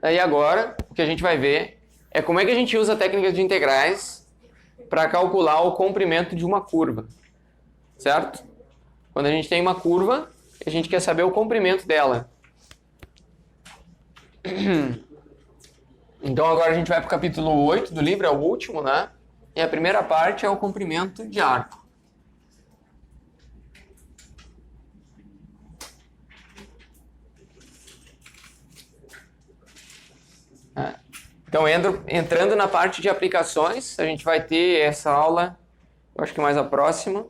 Aí agora, o que a gente vai ver é como é que a gente usa técnicas de integrais para calcular o comprimento de uma curva, certo? Quando a gente tem uma curva, a gente quer saber o comprimento dela. Então agora a gente vai para o capítulo 8 do livro, é o último, né? E a primeira parte é o comprimento de arco. Então, entrando na parte de aplicações, a gente vai ter essa aula, eu acho que mais a próxima,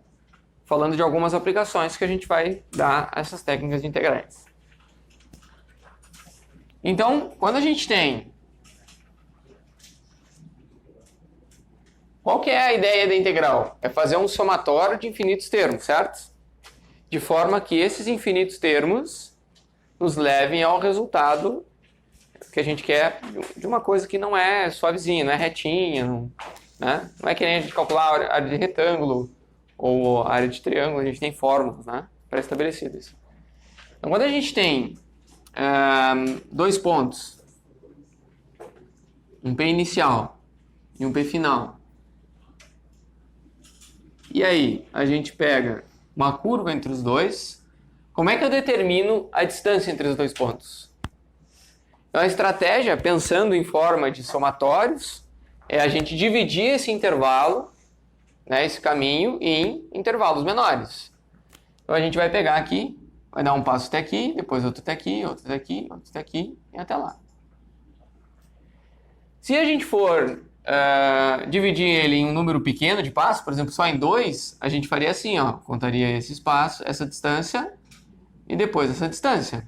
falando de algumas aplicações que a gente vai dar a essas técnicas de integrais. Então, quando a gente tem... Qual que é a ideia da integral? É fazer um somatório de infinitos termos, certo? De forma que esses infinitos termos nos levem ao resultado que a gente quer de uma coisa que não é suavezinha, não é retinha, né? Não é que nem a gente calcular a área de retângulo ou a área de triângulo, a gente tem fórmulas, né, pré-estabelecidas. Então, quando a gente tem dois pontos, um P inicial e um P final, e aí a gente pega uma curva entre os dois, como é que eu determino a distância entre os dois pontos? Então, a estratégia, pensando em forma de somatórios, é a gente dividir esse intervalo, né, esse caminho, em intervalos menores. Então, a gente vai pegar aqui, vai dar um passo até aqui, depois outro até aqui, outro até aqui, outro até aqui e até lá. Se a gente for dividir ele em um número pequeno de passos, por exemplo, só em 2, a gente faria assim, ó, contaria esse espaço, essa distância e depois essa distância.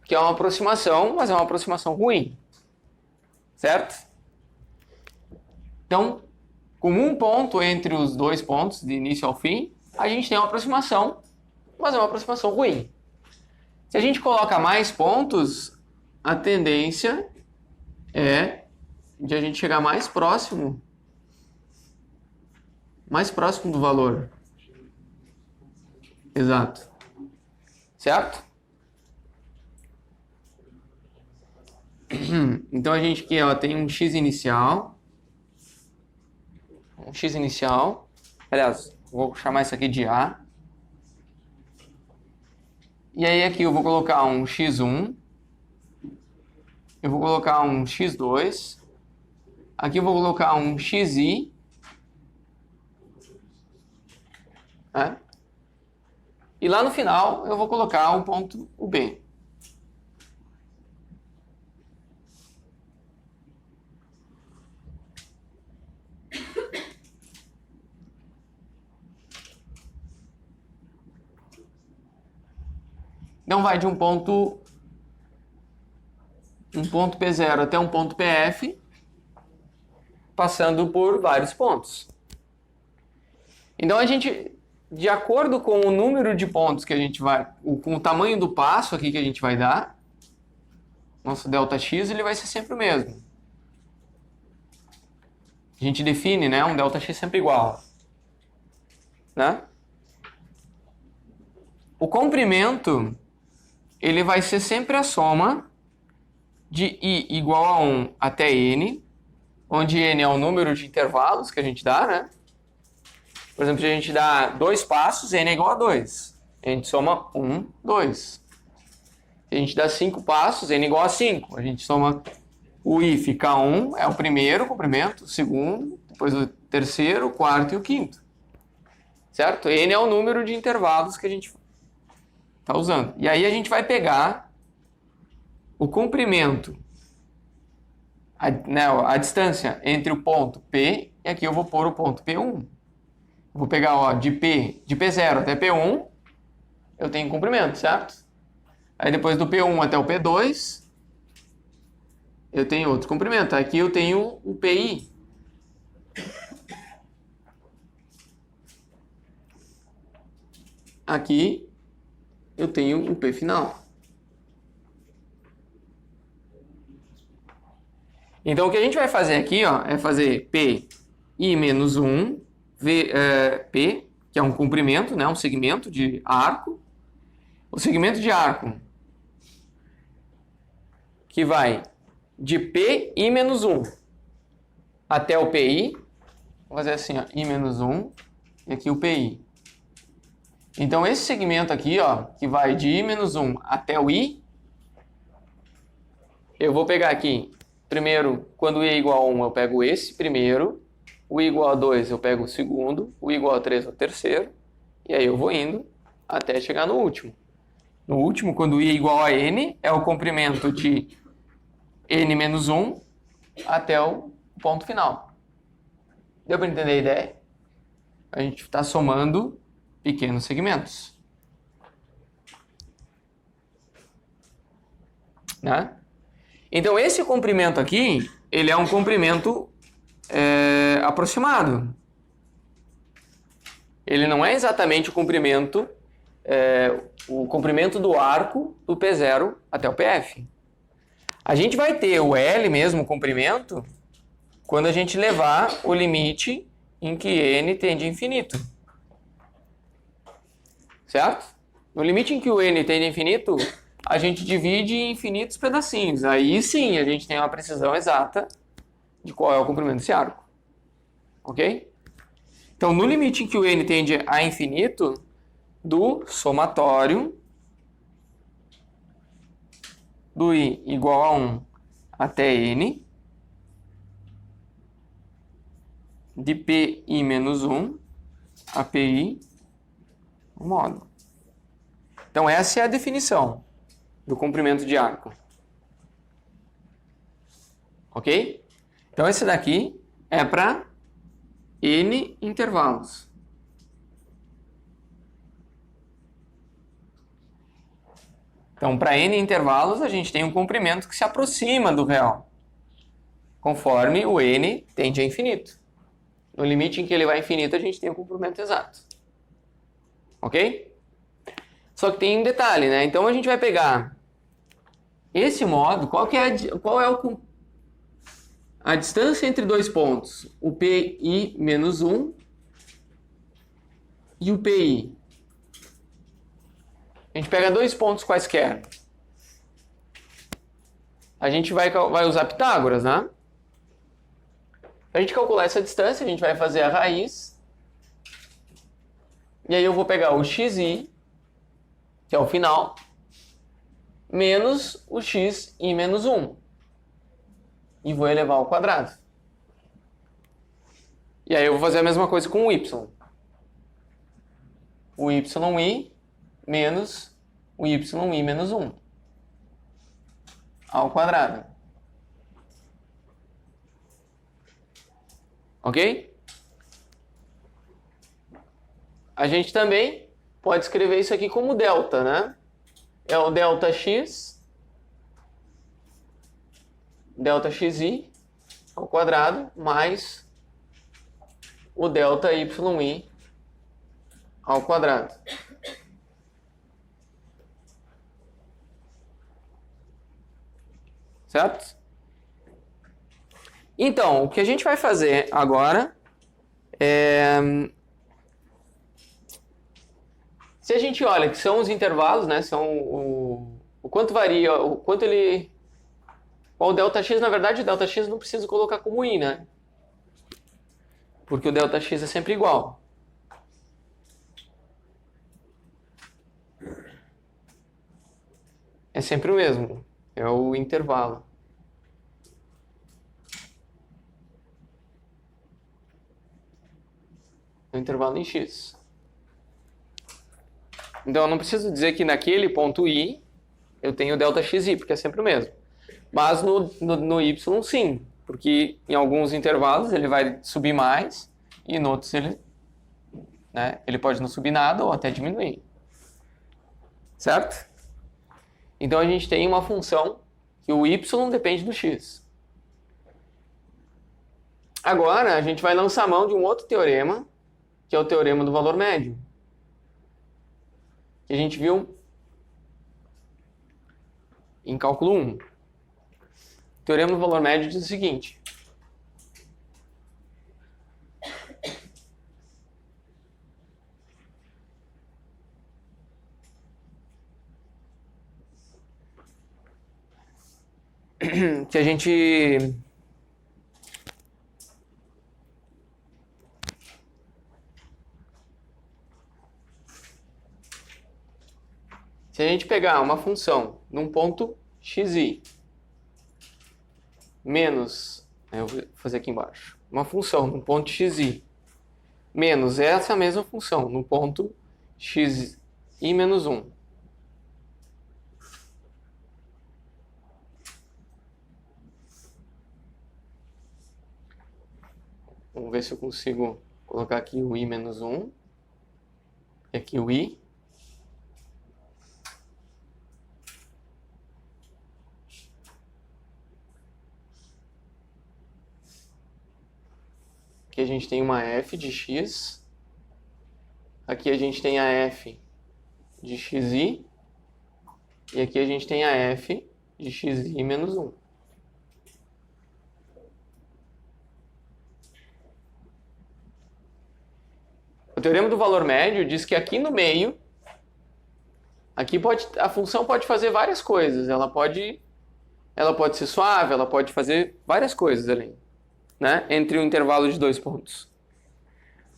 Que é uma aproximação, mas é uma aproximação ruim. Certo? Então, com um ponto entre os dois pontos, de início ao fim, a gente tem uma aproximação, mas é uma aproximação ruim. Se a gente coloca mais pontos, a tendência é de a gente chegar mais próximo do valor. Exato. Certo? Então a gente aqui, ó, tem um x inicial. Aliás, vou chamar isso aqui de A. E aí aqui eu vou colocar um x1. Eu vou colocar um x2. Aqui eu vou colocar um xi. Né? E lá no final eu vou colocar um ponto o B. Então vai de um ponto P0 até um ponto PF, passando por vários pontos. Então a gente, de acordo com o número de pontos que a gente vai, com o tamanho do passo aqui que a gente vai dar, nosso ΔX ele vai ser sempre o mesmo. A gente define, né, um ΔX sempre igual. Né? O comprimento ele vai ser sempre a soma de I igual a 1 até N, onde N é o número de intervalos que a gente dá, né? Por exemplo, se a gente dá 2 passos, N é igual a 2. A gente soma 1, 2. Se a gente dá 5 passos, N é igual a 5. A gente soma o I fica 1, é o primeiro comprimento, o segundo, depois o terceiro, o quarto e o quinto. Certo? N é o número de intervalos que a gente está usando. E aí a gente vai pegar o comprimento, a distância entre o ponto P, e aqui eu vou pôr o ponto P1. Eu vou pegar, ó, de P0 até P1, eu tenho comprimento, certo? Aí depois do P1 até o P2, eu tenho outro comprimento. Aqui eu tenho o PI. Aqui eu tenho o P final. Então o que a gente vai fazer aqui, ó, é fazer PI menos 1, P, que é um comprimento, né, um segmento de arco. O segmento de arco que vai de PI menos 1 até o PI. Vou fazer assim, ó, I menos 1 e aqui o PI. Então, esse segmento aqui, ó, que vai de I menos 1 até o I, eu vou pegar aqui, primeiro, quando o I é igual a 1, eu pego esse primeiro, o I igual a 2 eu pego o segundo, o I igual a 3 o terceiro, e aí eu vou indo até chegar no último. No último, quando o I é igual a N, é o comprimento de N menos 1 até o ponto final. Deu para entender a ideia? A gente está somando pequenos segmentos. Né? Então, esse comprimento aqui, ele é um comprimento aproximado. Ele não é exatamente o comprimento do arco do P0 até o PF. A gente vai ter o L mesmo, o comprimento, quando a gente levar o limite em que N tende a infinito. Certo? No limite em que o N tende a infinito, a gente divide em infinitos pedacinhos. Aí sim a gente tem uma precisão exata de qual é o comprimento desse arco. Ok? Então, no limite em que o N tende a infinito, do somatório do I igual a 1 até N, de PI menos 1 a PI, o módulo. Então, essa é a definição do comprimento de arco. Ok? Então, esse daqui é para N intervalos. Então, para N intervalos, a gente tem um comprimento que se aproxima do real, conforme o N tende a infinito. No limite em que ele vai a infinito, a gente tem o comprimento exato. Ok? Só que tem um detalhe, né? Então, a gente vai pegar esse modo, qual é a distância entre dois pontos? O PI menos 1 e o PI. A gente pega dois pontos quaisquer. A gente vai usar Pitágoras, né? Para a gente calcular essa distância, a gente vai fazer a raiz. E aí eu vou pegar o xi, que é o final, menos o xi menos 1. E vou elevar ao quadrado. E aí eu vou fazer a mesma coisa com o y. O yi menos o yi menos 1 ao quadrado. Ok? A gente também pode escrever isso aqui como delta, né? É o delta xi ao quadrado mais o delta yi ao quadrado. Certo? Então, o que a gente vai fazer agora é... Se a gente olha que são os intervalos, né? São o quanto varia, o quanto ele... O ΔX, na verdade, o ΔX não preciso colocar como I, né? Porque o ΔX é sempre igual. É sempre o mesmo. É o intervalo. É o intervalo em X. Então, eu não preciso dizer que naquele ponto I eu tenho ΔXI, porque é sempre o mesmo. Mas no Y, sim. Porque em alguns intervalos ele vai subir mais e em outros ele pode não subir nada ou até diminuir. Certo? Então, a gente tem uma função que o Y depende do X. Agora, a gente vai lançar mão de um outro teorema, que é o teorema do valor médio. Que a gente viu em cálculo 1. O teorema do valor médio diz o seguinte. que a gente... Se a gente pegar uma função num ponto xi menos... Eu vou fazer aqui embaixo. Uma função num ponto xi menos essa mesma função no ponto xi menos 1. Vamos ver se eu consigo colocar aqui o i menos 1. E aqui o i. Aqui a gente tem uma f de x. Aqui a gente tem a f de xi. E aqui a gente tem a f de xi menos 1. O teorema do valor médio diz que aqui no meio, a função pode fazer várias coisas. Ela pode ser suave, ela pode fazer várias coisas ali, né? Entre um intervalo de 2 pontos.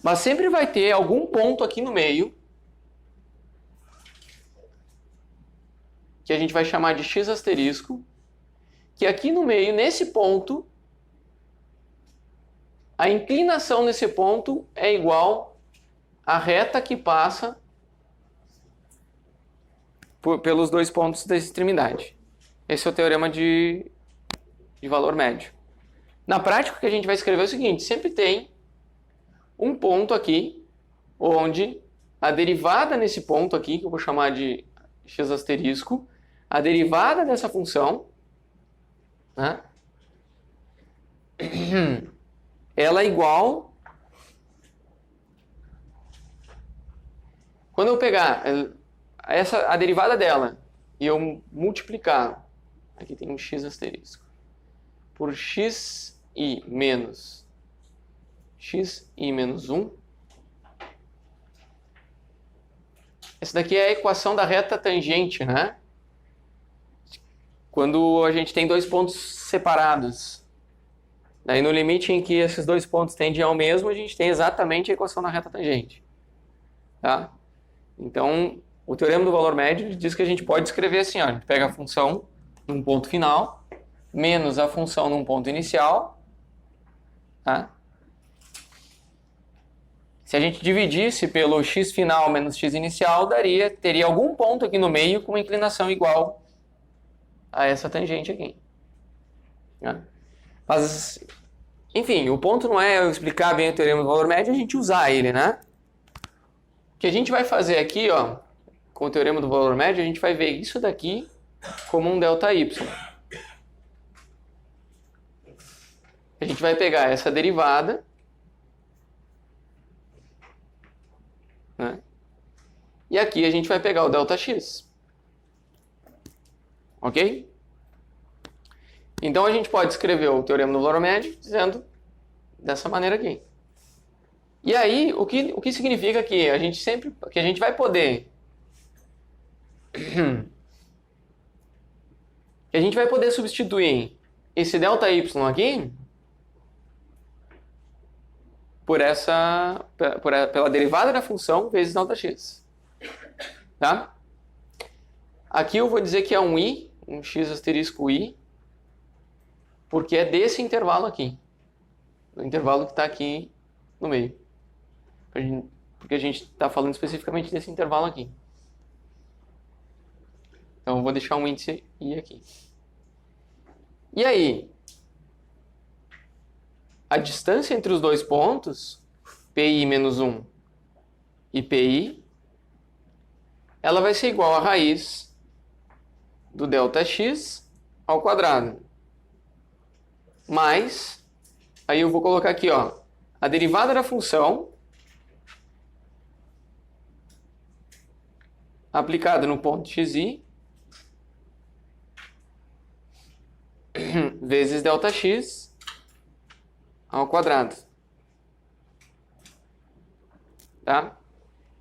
Mas sempre vai ter algum ponto aqui no meio que a gente vai chamar de x asterisco, que aqui no meio, nesse ponto, a inclinação nesse ponto é igual à reta que passa pelos 2 pontos da extremidade. Esse é o teorema de valor médio. Na prática, o que a gente vai escrever é o seguinte: sempre tem um ponto aqui, onde a derivada nesse ponto aqui, que eu vou chamar de x asterisco, a derivada dessa função, né, ela é igual... Quando eu pegar a derivada dela e eu multiplicar, aqui tem um x asterisco, por xi menos 1, essa daqui é a equação da reta tangente, né? Quando a gente tem 2 pontos separados. Daí no limite em que esses 2 pontos tendem ao mesmo, a gente tem exatamente a equação da reta tangente. Tá? Então, o teorema do valor médio diz que a gente pode escrever assim, ó, a gente pega a função num ponto final, menos a função num ponto inicial. Tá? Se a gente dividisse pelo x final menos x inicial, teria algum ponto aqui no meio com uma inclinação igual a essa tangente aqui. Tá? Mas, enfim, o ponto não é eu explicar bem o teorema do valor médio, é a gente usar ele, né? O que a gente vai fazer aqui, ó, com o teorema do valor médio, a gente vai ver isso daqui como um ΔY. A gente vai pegar essa derivada, né? E aqui a gente vai pegar o Δx. Ok? Então a gente pode escrever o teorema do valor médio dizendo dessa maneira aqui. E aí, o que significa que a gente vai poder que a gente vai poder substituir esse ΔY aqui pela derivada da função vezes Δx. Tá? Aqui eu vou dizer que é um i, um x asterisco i, porque é desse intervalo aqui. O intervalo que está aqui no meio. Porque a gente está falando especificamente desse intervalo aqui. Então eu vou deixar um índice i aqui. E aí, a distância entre os 2 pontos, pi menos 1 e pi, ela vai ser igual a raiz do Δx ao quadrado. Mais, aí eu vou colocar aqui, ó, a derivada da função aplicada no ponto xi vezes Δx ao quadrado. Tá?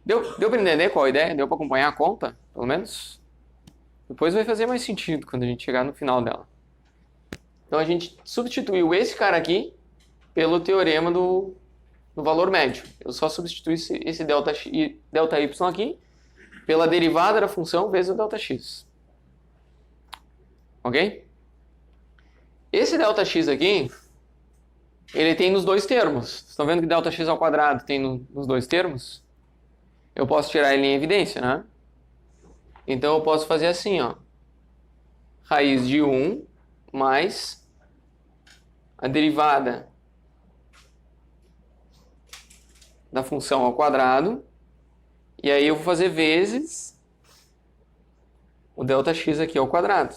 Deu para entender qual a ideia? Deu para acompanhar a conta, pelo menos? Depois vai fazer mais sentido quando a gente chegar no final dela. Então a gente substituiu esse cara aqui pelo teorema do valor médio. Eu só substituo esse delta y aqui pela derivada da função vezes o delta x. Ok? Esse delta x aqui, ele tem nos dois termos. Vocês estão vendo que delta x ao quadrado tem nos dois termos? Eu posso tirar ele em evidência, né? Então eu posso fazer assim, ó. Raiz de 1 mais a derivada da função ao quadrado. E aí eu vou fazer vezes o delta x aqui ao quadrado.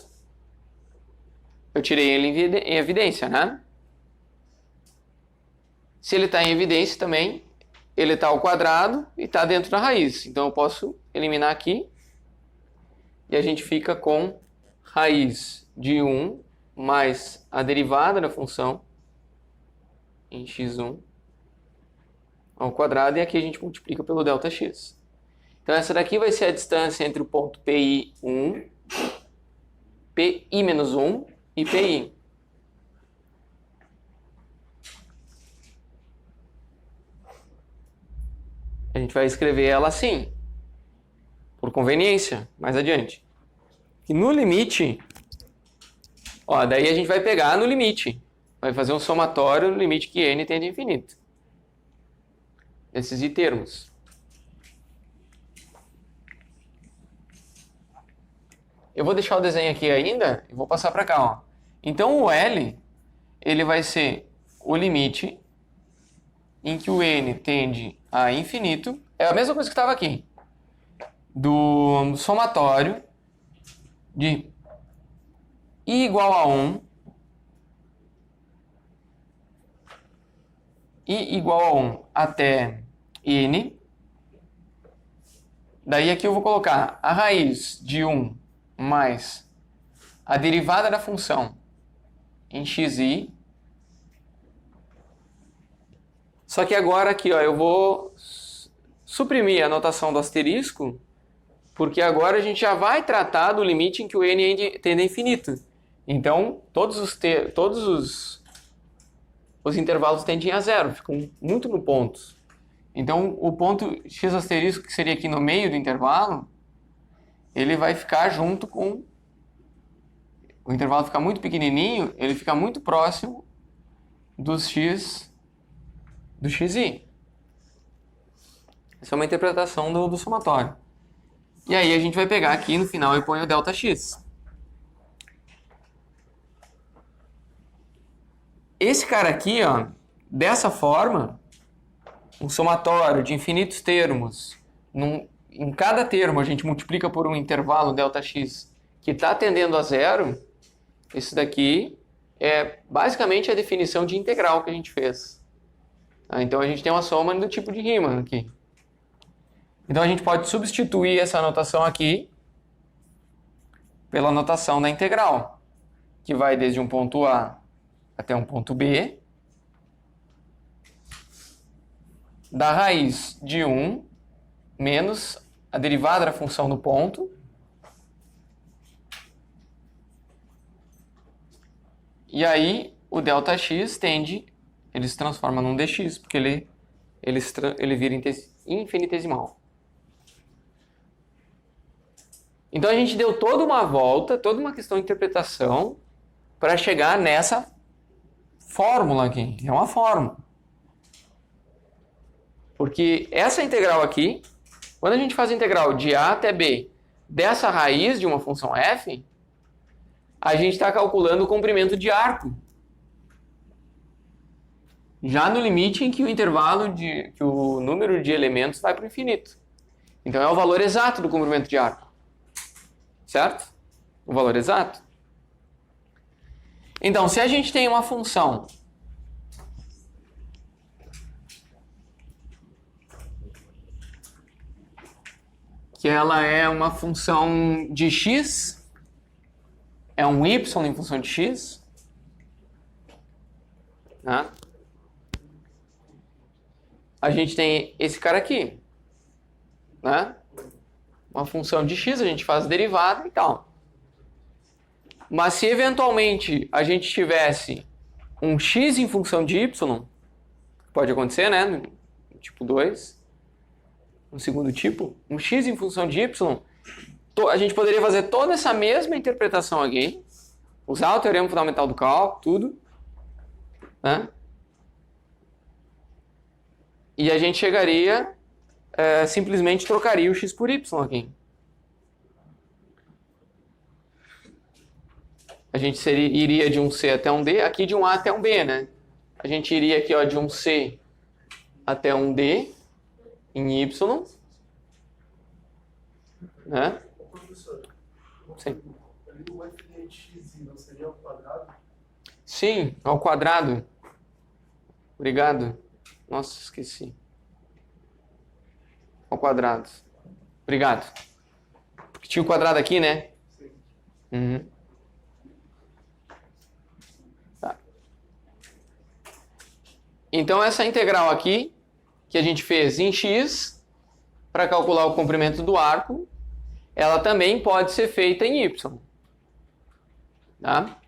Eu tirei ele em evidência, né? Se ele está em evidência também, ele está ao quadrado e está dentro da raiz. Então eu posso eliminar aqui. E a gente fica com raiz de 1 mais a derivada da função em x1 ao quadrado. E aqui a gente multiplica pelo delta x. Então essa daqui vai ser a distância entre o ponto PI1, PI-1 e PI. A gente vai escrever ela assim, por conveniência, mais adiante. E no limite, ó, daí a gente vai pegar no limite. Vai fazer um somatório no limite que n tende a infinito. Esses i termos. Eu vou deixar o desenho aqui ainda e vou passar para cá, ó. Então o L, ele vai ser o limite em que o n tende a infinito. É a mesma coisa que estava aqui. Do somatório de i igual a 1, i igual a 1 até n. Daí aqui eu vou colocar a raiz de 1 mais a derivada da função em xi. Só que agora aqui, ó, eu vou suprimir a notação do asterisco, porque agora a gente já vai tratar do limite em que o n tende a infinito. Então, todos os intervalos tendem a zero, ficam muito no ponto. Então, o ponto x asterisco, que seria aqui no meio do intervalo, ele vai ficar junto com... O intervalo fica muito pequenininho, ele fica muito próximo do xi. Essa é uma interpretação do somatório. E aí a gente vai pegar aqui no final e põe o delta x. Esse cara aqui, ó, dessa forma, um somatório de infinitos termos, em cada termo a gente multiplica por um intervalo delta x que está tendendo a zero. Esse daqui é basicamente a definição de integral que a gente fez. Então a gente tem uma soma do tipo de Riemann aqui. Então a gente pode substituir essa notação aqui pela notação da integral, que vai desde um ponto A até um ponto B, da raiz de 1 menos a derivada da função do ponto, e aí o delta x ele se transforma num dx, porque ele vira infinitesimal. Então a gente deu toda uma volta, toda uma questão de interpretação para chegar nessa fórmula aqui. É uma fórmula. Porque essa integral aqui, quando a gente faz a integral de A até B dessa raiz de uma função f, a gente está calculando o comprimento de arco. Já no limite em que o intervalo que o número de elementos vai para o infinito. Então é o valor exato do comprimento de arco. Certo? O valor exato. Então, se a gente tem uma função que ela é uma função de x, é um y em função de x, né? A gente tem esse cara aqui, né? Uma função de x, a gente faz derivada e tal. Mas se eventualmente a gente tivesse um x em função de y, pode acontecer, né? No tipo 2, no segundo tipo, um x em função de y, a gente poderia fazer toda essa mesma interpretação aqui, usar o teorema fundamental do cálculo, tudo, né? E a gente chegaria, simplesmente trocaria o x por y aqui. A gente iria de um C até um D, aqui de um A até um B, né? A gente iria aqui, ó, de um C até um D em Y, né? Professor, Sim. ali o f de x não seria ao quadrado? Sim, ao quadrado. Obrigado. Nossa, esqueci. Ao quadrado. Obrigado. Porque tinha o quadrado aqui, né? Sim. Uhum. Tá. Então, essa integral aqui, que a gente fez em x, para calcular o comprimento do arco, ela também pode ser feita em y. Tá?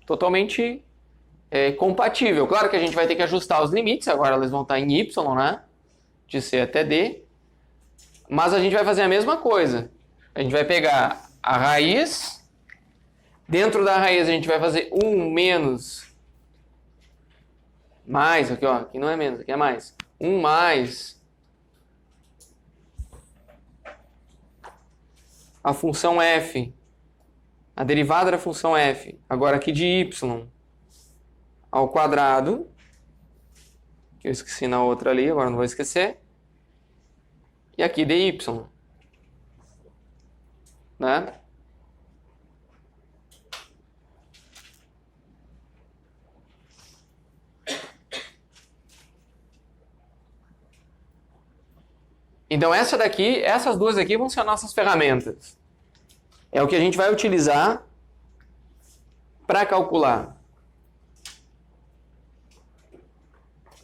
Totalmente compatível. Claro que a gente vai ter que ajustar os limites, agora eles vão estar em y, né? De C até D. Mas a gente vai fazer a mesma coisa. A gente vai pegar a raiz. Dentro da raiz a gente vai fazer 1 menos mais, aqui, ó, aqui não é menos, aqui é mais. 1 mais a função f, a derivada da função f, agora aqui de y ao quadrado, que eu esqueci na outra ali, agora não vou esquecer, e aqui dy, né? Então essas duas aqui vão ser as nossas ferramentas. É o que a gente vai utilizar para calcular.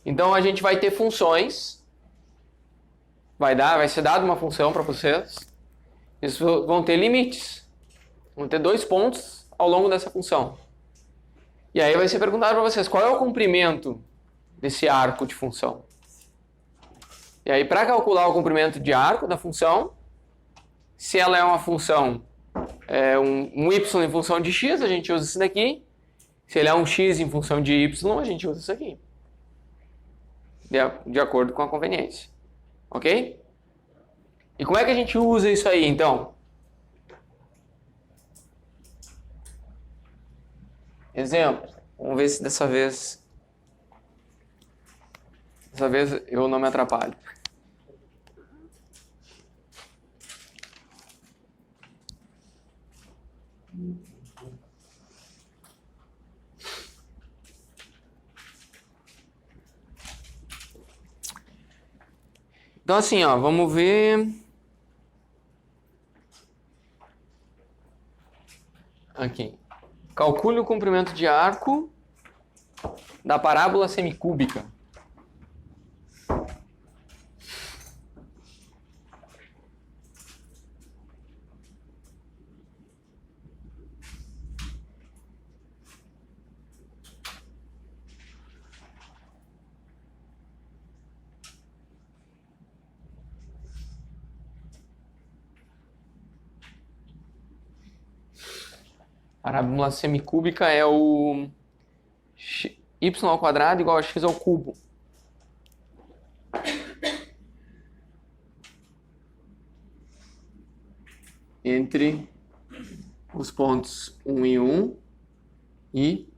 Então a gente vai ter funções. Vai ser dada uma função para vocês. Eles vão ter limites. Vão ter 2 pontos ao longo dessa função. E aí vai ser perguntado para vocês qual é o comprimento desse arco de função. E aí, para calcular o comprimento de arco da função, se ela é uma função, um y em função de x, a gente usa isso daqui. Se ele é um x em função de y, a gente usa isso aqui. De acordo com a conveniência. Ok? E como é que a gente usa isso aí, então? Exemplo. Vamos ver se dessa vez eu não me atrapalho. Então assim, ó, vamos ver. Aqui. Calcule o comprimento de arco da parábola semicúbica. Parábola semicúbica é o y ao quadrado igual a x ao cubo. Entre os pontos 1 e 1 e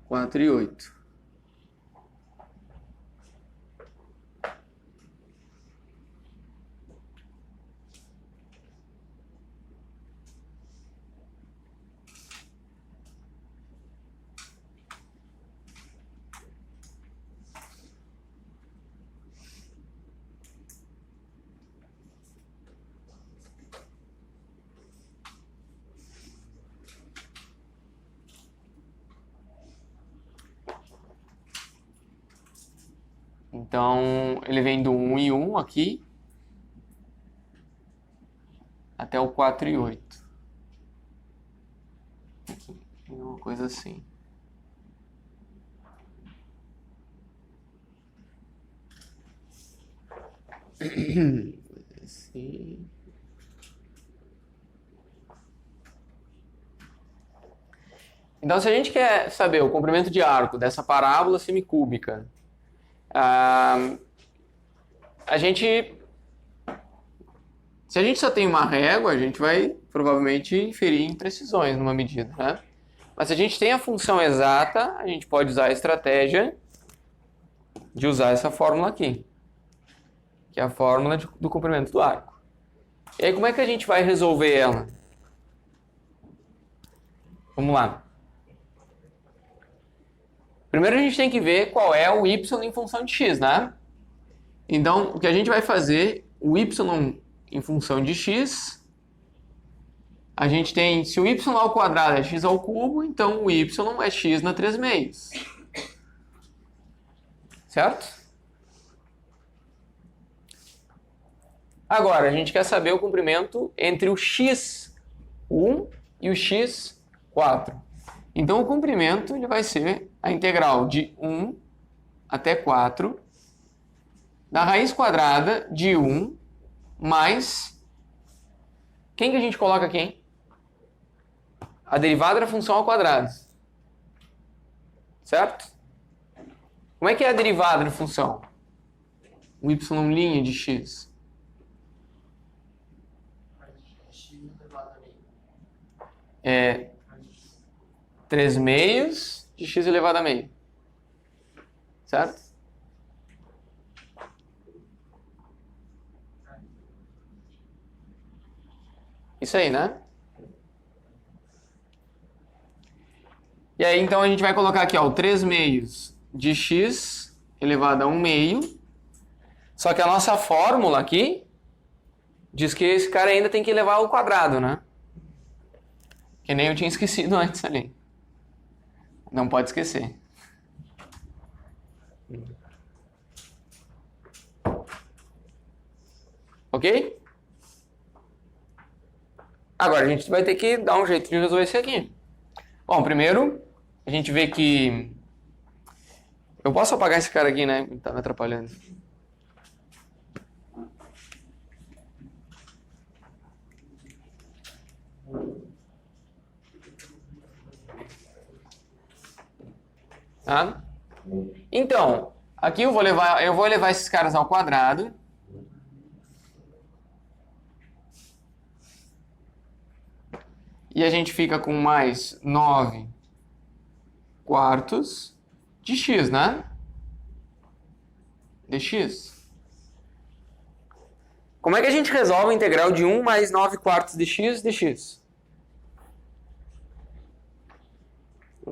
4 e 8. Então, ele vem do 1 e 1 aqui até o 4 e 8. coisa assim. Assim. Então, se a gente quer saber o comprimento de arco dessa parábola semicúbica, se a gente só tem uma régua, a gente vai provavelmente inferir imprecisões numa medida, né? Mas se a gente tem a função exata, a gente pode usar a estratégia de usar essa fórmula aqui, que é a fórmula do comprimento do arco. E aí, como é que a gente vai resolver ela? Vamos lá. Primeiro a gente tem que ver qual é o y em função de x, né? Então, o que a gente vai fazer, o y em função de x, a gente tem, se o y ao quadrado é x ao cubo, então o y é x na 3 meios. Certo? Agora, a gente quer saber o comprimento entre o x1 e o x4. Então, o comprimento ele vai ser a integral de 1 até 4 da raiz quadrada de 1 mais... Quem que a gente coloca aqui, hein? A derivada da função ao quadrado. Certo? Como é que é a derivada da função? O y' de x. É 3 meios de x elevado a meio. Certo? Isso aí, né? E aí, então, a gente vai colocar aqui, ó, o 3 meios de x elevado a 1 meio. Só que a nossa fórmula aqui diz que esse cara ainda tem que elevar ao quadrado, né? Que nem eu tinha esquecido antes ali. Não pode esquecer. Ok? Agora a gente vai ter que dar um jeito de resolver isso aqui. Bom, primeiro a gente vê que... Eu posso apagar esse cara aqui, né? Que tá me atrapalhando. Tá? Então, aqui eu vou levar esses caras ao quadrado. E a gente fica com mais 9 quartos de x, né? Dx. Como é que a gente resolve a integral de 1 mais 9 quartos de x dx?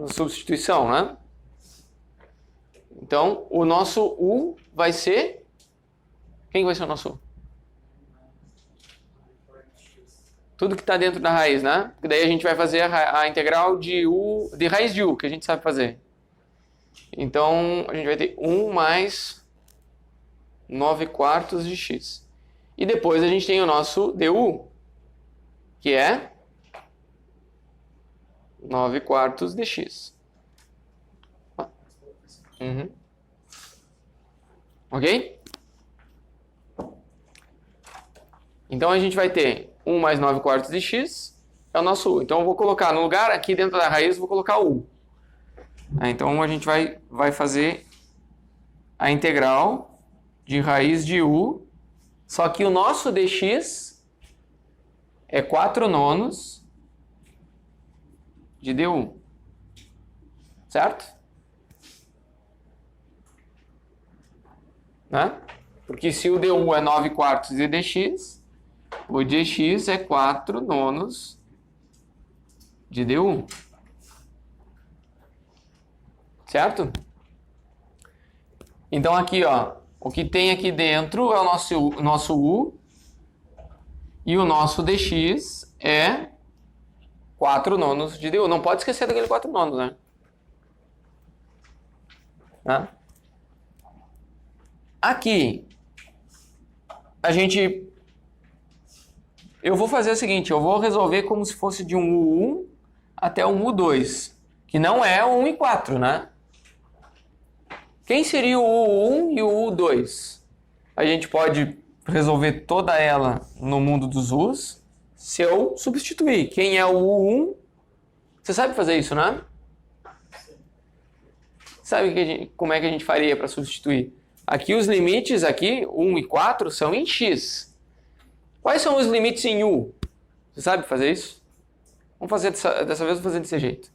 Substituição, né? Então, o nosso u vai ser... Quem vai ser o nosso u? Tudo que está dentro da raiz, né? Porque daí a gente vai fazer a integral de raiz de u, que a gente sabe fazer. Então, a gente vai ter 1 mais 9 quartos de x. E depois a gente tem o nosso du, que é 9 quartos de x. Uhum. Ok? Então a gente vai ter 1 mais 9 quartos de x é o nosso u. Então eu vou colocar no lugar, aqui dentro da raiz, vou colocar o u. Então a gente vai fazer a integral de raiz de u, só que o nosso dx é 4 nonos de du. Certo? Né? Porque se o du é 9 quartos de dx, o dx é 4 nonos de du. Certo? Então aqui, ó, o que tem aqui dentro é o nosso u e o nosso dx é 4 nonos de du. Não pode esquecer daquele 4 nonos, né? Tá? Aqui, eu vou fazer o seguinte, eu vou resolver como se fosse de um U1 até um U2. que não é o 1 e 4, né? Quem seria o U1 e o U2? A gente pode resolver toda ela no mundo dos U's se eu substituir. Quem é o U1? Você sabe fazer isso, né? Sabe como é que a gente faria para substituir? Aqui os limites, aqui, 1 e 4, são em x. Quais são os limites em u? Você sabe fazer isso? Vamos fazer dessa vez, vou fazer desse jeito.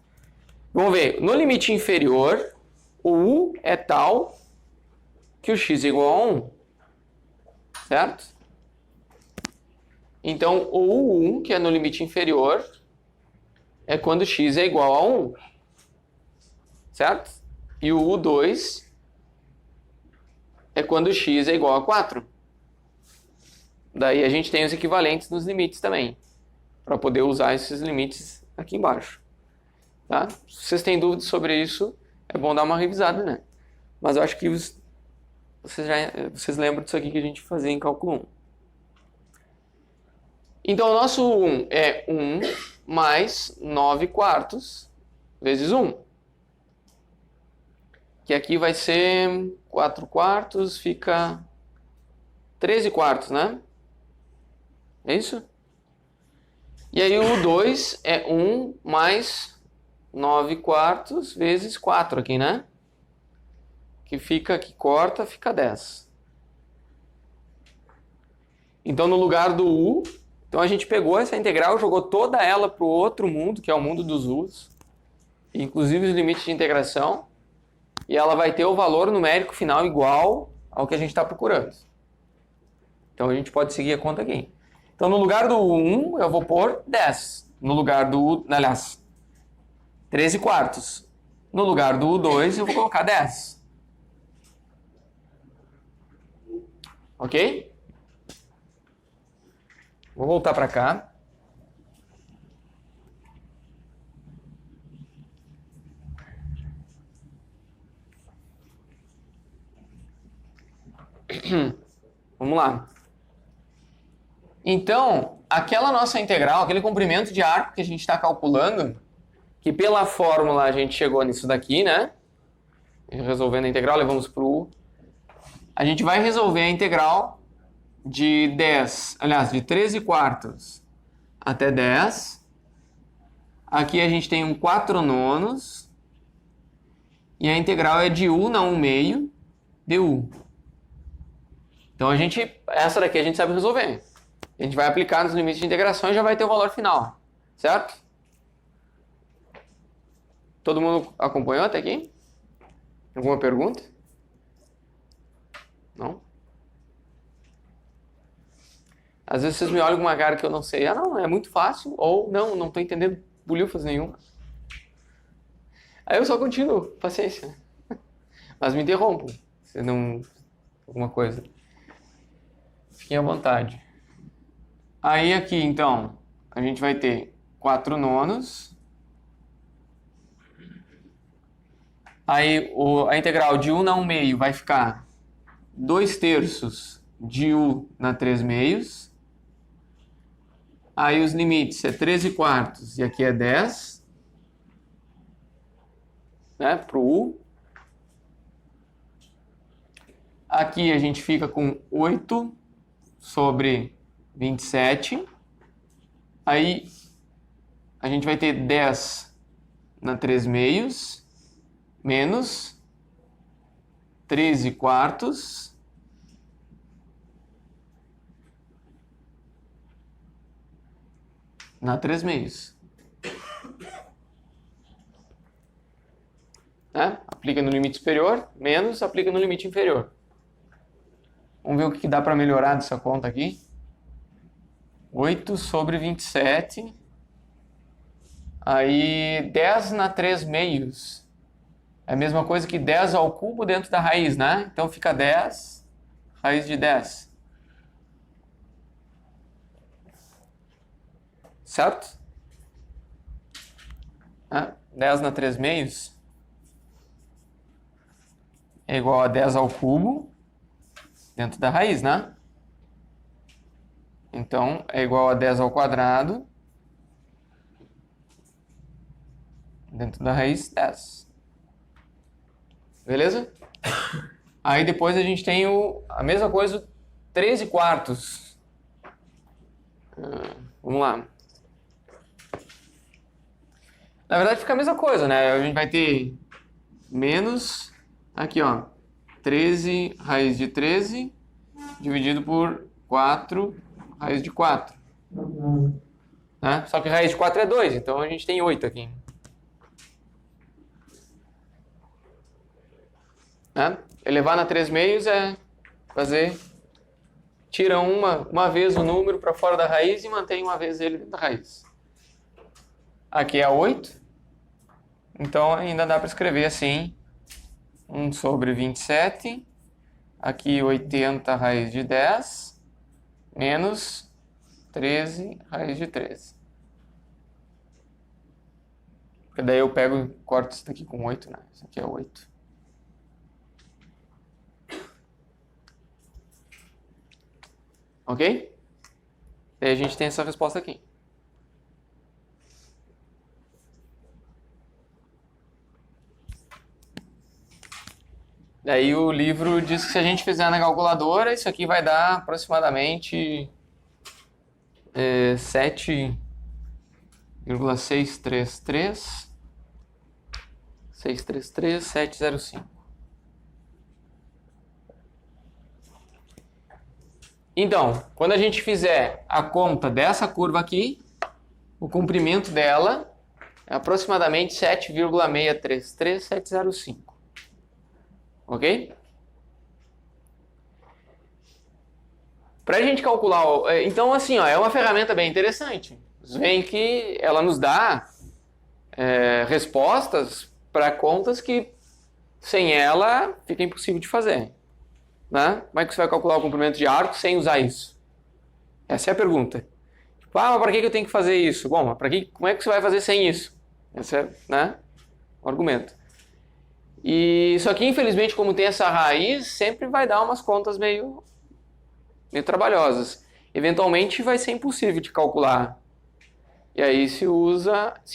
Vamos ver, no limite inferior, o u é tal que o x é igual a 1. Certo? Então, o u1, que é no limite inferior, é quando x é igual a 1. Certo? E o u2 é quando x é igual a 4. Daí a gente tem os equivalentes nos limites também, para poder usar esses limites aqui embaixo. Tá? Se vocês têm dúvidas sobre isso, é bom dar uma revisada, né? Mas eu acho que vocês lembram disso aqui que a gente fazia em cálculo 1. Então, o nosso 1 é 1 mais 9 quartos vezes 1. Que aqui vai ser 4 quartos, fica 13 quartos, né? É isso? E aí o 2 é 1 mais 9 quartos vezes 4 aqui, né? Que corta, fica 10. Então, no lugar do u, então a gente pegou essa integral, jogou toda ela para o outro mundo, que é o mundo dos u's, inclusive os limites de integração, e ela vai ter o valor numérico final igual ao que a gente está procurando. Então, a gente pode seguir a conta aqui. Então, no lugar do 1, eu vou pôr 10. No lugar do... Aliás, 13 quartos. No lugar do 2, eu vou colocar 10. Ok? Vou voltar para cá. Vamos lá. Então, aquela nossa integral, aquele comprimento de arco que a gente está calculando, que pela fórmula a gente chegou nisso daqui, né? Resolvendo a integral, levamos para o u. A gente vai resolver a integral de 10, aliás, de 13 quartos até 10. Aqui a gente tem um 4 nonos. E a integral é de u na 1 meio du. Então, essa daqui a gente sabe resolver. A gente vai aplicar nos limites de integração e já vai ter o valor final. Certo? Todo mundo acompanhou até aqui? Alguma pergunta? Não? Às vezes vocês me olham com uma cara que eu não sei. Ah, não, é muito fácil. Ou, não estou entendendo bolhufas nenhuma. Aí eu só continuo. Paciência. Mas me interrompam. Se não... Alguma coisa. Fiquem à vontade. Aí aqui, então, a gente vai ter 4 nonos. Aí a integral de u na 1 meio vai ficar 2 terços de u na 3 meios. Aí os limites é 13 quartos e aqui é 10. Né, para o u. Aqui a gente fica com 8 sobre 27. Aí a gente vai ter 10 na 3 meios, menos 13 quartos na 3 meios. Né? Aplica no limite superior, menos aplica no limite inferior. Vamos ver o que dá para melhorar dessa conta aqui. 8 sobre 27. Aí 10 na 3 meios. É a mesma coisa que 10 ao cubo dentro da raiz, né? Então fica 10, raiz de 10. Certo? 10 na 3 meios é igual a 10 ao cubo dentro da raiz, né? Então, é igual a 10 ao quadrado dentro da raiz 10. Beleza? Aí depois a gente tem a mesma coisa, 13 quartos. Vamos lá. Na verdade fica a mesma coisa, né? A gente vai ter menos, aqui ó, 13 raiz de 13 dividido por 4 raiz de 4. Né? Só que raiz de 4 é 2, então a gente tem 8 aqui. Né? Elevar na 3 meios é fazer... Tira uma vez o número para fora da raiz e mantém uma vez ele dentro da raiz. Aqui é 8. Então ainda dá para escrever assim. 1 sobre 27. Aqui 80 raiz de 10. Menos 13 raiz de 13. Porque daí eu pego e corto isso daqui com 8, né? Isso aqui é 8. Ok? Daí a gente tem essa resposta aqui. Daí o livro diz que se a gente fizer na calculadora, isso aqui vai dar aproximadamente 7,633,705. Então, quando a gente fizer a conta dessa curva aqui, o comprimento dela é aproximadamente 7,633705. Ok? Para a gente calcular... Então, assim, ó, é uma ferramenta bem interessante. Vocês veem que ela nos dá respostas para contas que sem ela fica impossível de fazer. Né? Como é que você vai calcular o comprimento de arco sem usar isso? Essa é a pergunta. Tipo, mas para que eu tenho que fazer isso? Bom, mas como é que você vai fazer sem isso? Esse é, né, o argumento. E isso aqui, infelizmente, como tem essa raiz, sempre vai dar umas contas meio trabalhosas. Eventualmente vai ser impossível de calcular. E aí se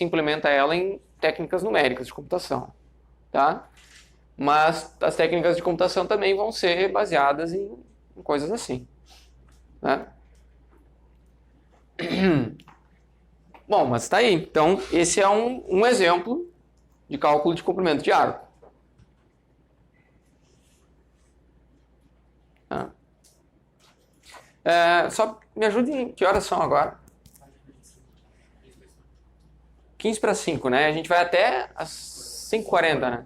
implementa ela em técnicas numéricas de computação. Tá? Mas as técnicas de computação também vão ser baseadas em coisas assim. Né? Bom, mas está aí. Então, esse é um exemplo de cálculo de comprimento de arco. Tá? Só me ajude, que horas são agora? 15 para 5, né? A gente vai até as 5h40, né?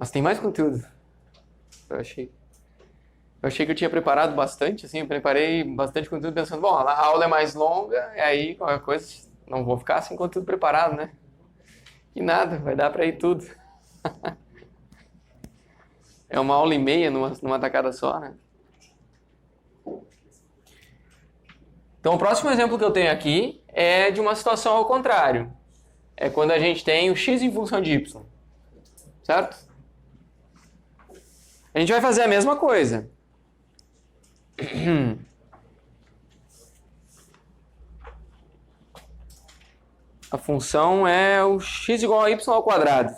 Mas tem mais conteúdo. Eu achei que eu tinha preparado bastante, assim, eu preparei bastante conteúdo pensando, bom, a aula é mais longa, e aí qualquer coisa, não vou ficar sem conteúdo preparado, né? E nada, vai dar para ir tudo. É uma aula e meia numa tacada só, né? Então o próximo exemplo que eu tenho aqui é de uma situação ao contrário. É quando a gente tem o x em função de y. Certo? A gente vai fazer a mesma coisa. A função é o x igual a y ao quadrado.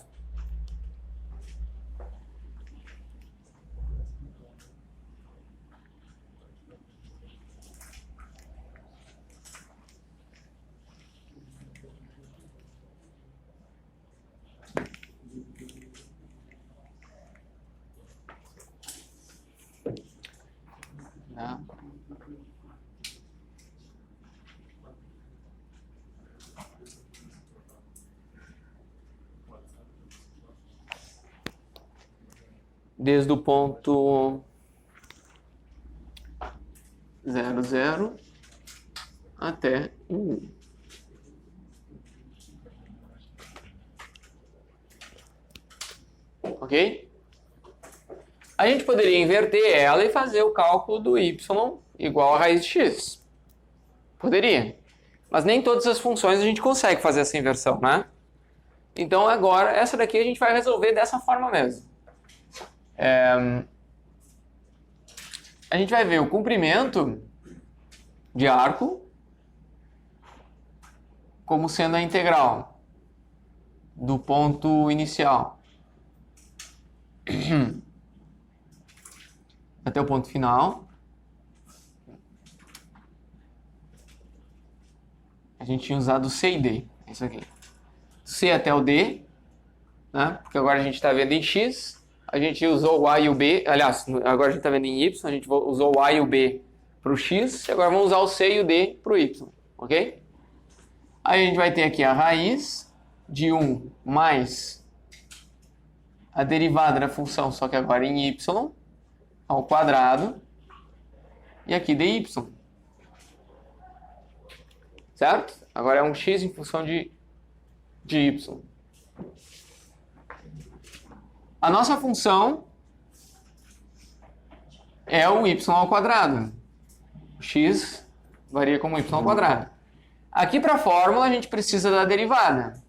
Desde o ponto 0, 0 até 1. Ok? A gente poderia inverter ela e fazer o cálculo do y igual a raiz de x. Poderia. Mas nem todas as funções a gente consegue fazer essa inversão, né? Então agora, essa daqui a gente vai resolver dessa forma mesmo. a gente vai ver o comprimento de arco como sendo a integral do ponto inicial até o ponto final. A gente tinha usado C e D, é isso aqui. C até o D, né? Porque agora a gente está vendo em X, a gente usou o A e o B, aliás, agora a gente está vendo em Y, a gente usou o A e o B para o X, e agora vamos usar o C e o D para o Y, ok? Aí a gente vai ter aqui a raiz de 1 mais a derivada da função, só que agora em Y, ao quadrado, e aqui dy. Certo? Agora é um x em função de y. A nossa função é o y ao quadrado. O x varia como y ao quadrado. Aqui para a fórmula a gente precisa da derivada,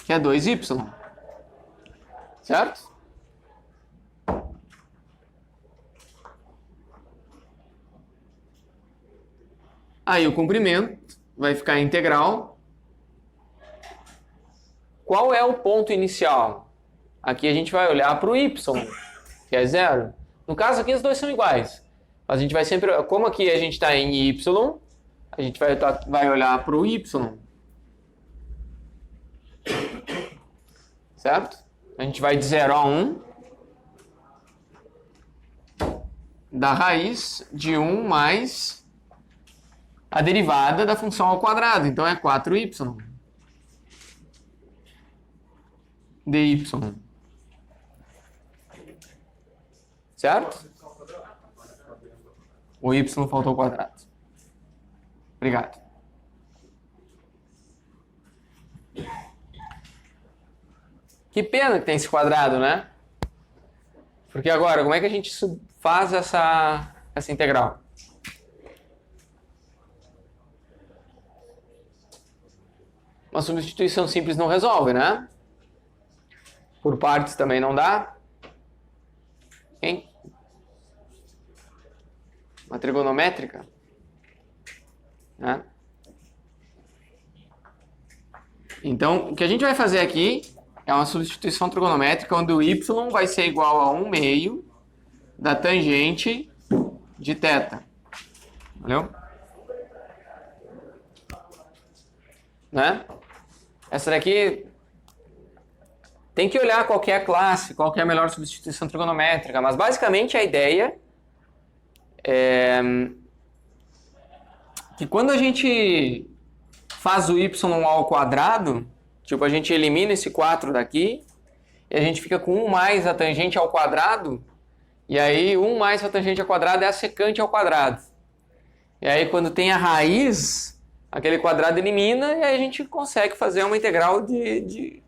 que é 2y. Certo? Aí o comprimento vai ficar integral. Qual é o ponto inicial? Aqui a gente vai olhar para o y, que é 0. No caso aqui os dois são iguais. Mas a gente vai sempre, como aqui a gente está em y, a gente vai olhar para o y. Certo? A gente vai de 0 a 1 da raiz de 1 mais a derivada da função ao quadrado. Então é 4y dy. Certo? O y faltou ao quadrado. Obrigado. Que pena que tem esse quadrado, né? Porque agora, como é que a gente faz essa integral? Uma substituição simples não resolve, né? Por partes também não dá. Hein? Uma trigonométrica, né? Então, o que a gente vai fazer aqui é uma substituição trigonométrica onde o y vai ser igual a 1 meio da tangente de θ. Valeu? Né? Essa daqui tem que olhar qual que é a classe, qual que é a melhor substituição trigonométrica, mas basicamente a ideia é que quando a gente faz o y ao quadrado, tipo, a gente elimina esse 4 daqui, e a gente fica com 1 mais a tangente ao quadrado, e aí 1 mais a tangente ao quadrado é a secante ao quadrado. E aí quando tem a raiz, aquele quadrado elimina, e aí a gente consegue fazer uma integral de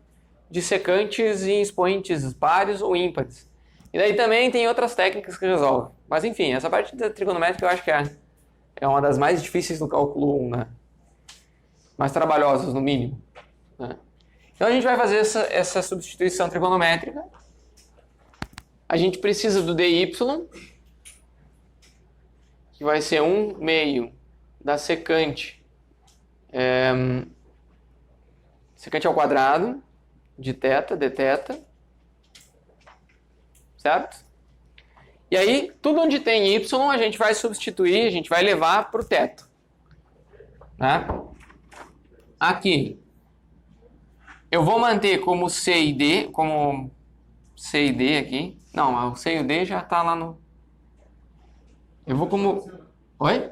secantes em expoentes pares ou ímpares. E daí também tem outras técnicas que resolvem. Mas enfim, essa parte da trigonométrica eu acho que é uma das mais difíceis do cálculo 1, né? Mais trabalhosas, no mínimo, né? Então a gente vai fazer essa substituição trigonométrica. A gente precisa do dy, que vai ser 1 meio da secante, secante ao quadrado de θ, dθ, certo? E aí, tudo onde tem y, a gente vai substituir, a gente vai levar para o teto, né? Aqui, eu vou manter como C e D, como C e D aqui. Não, o C e o D já está lá no... Eu vou como... Oi?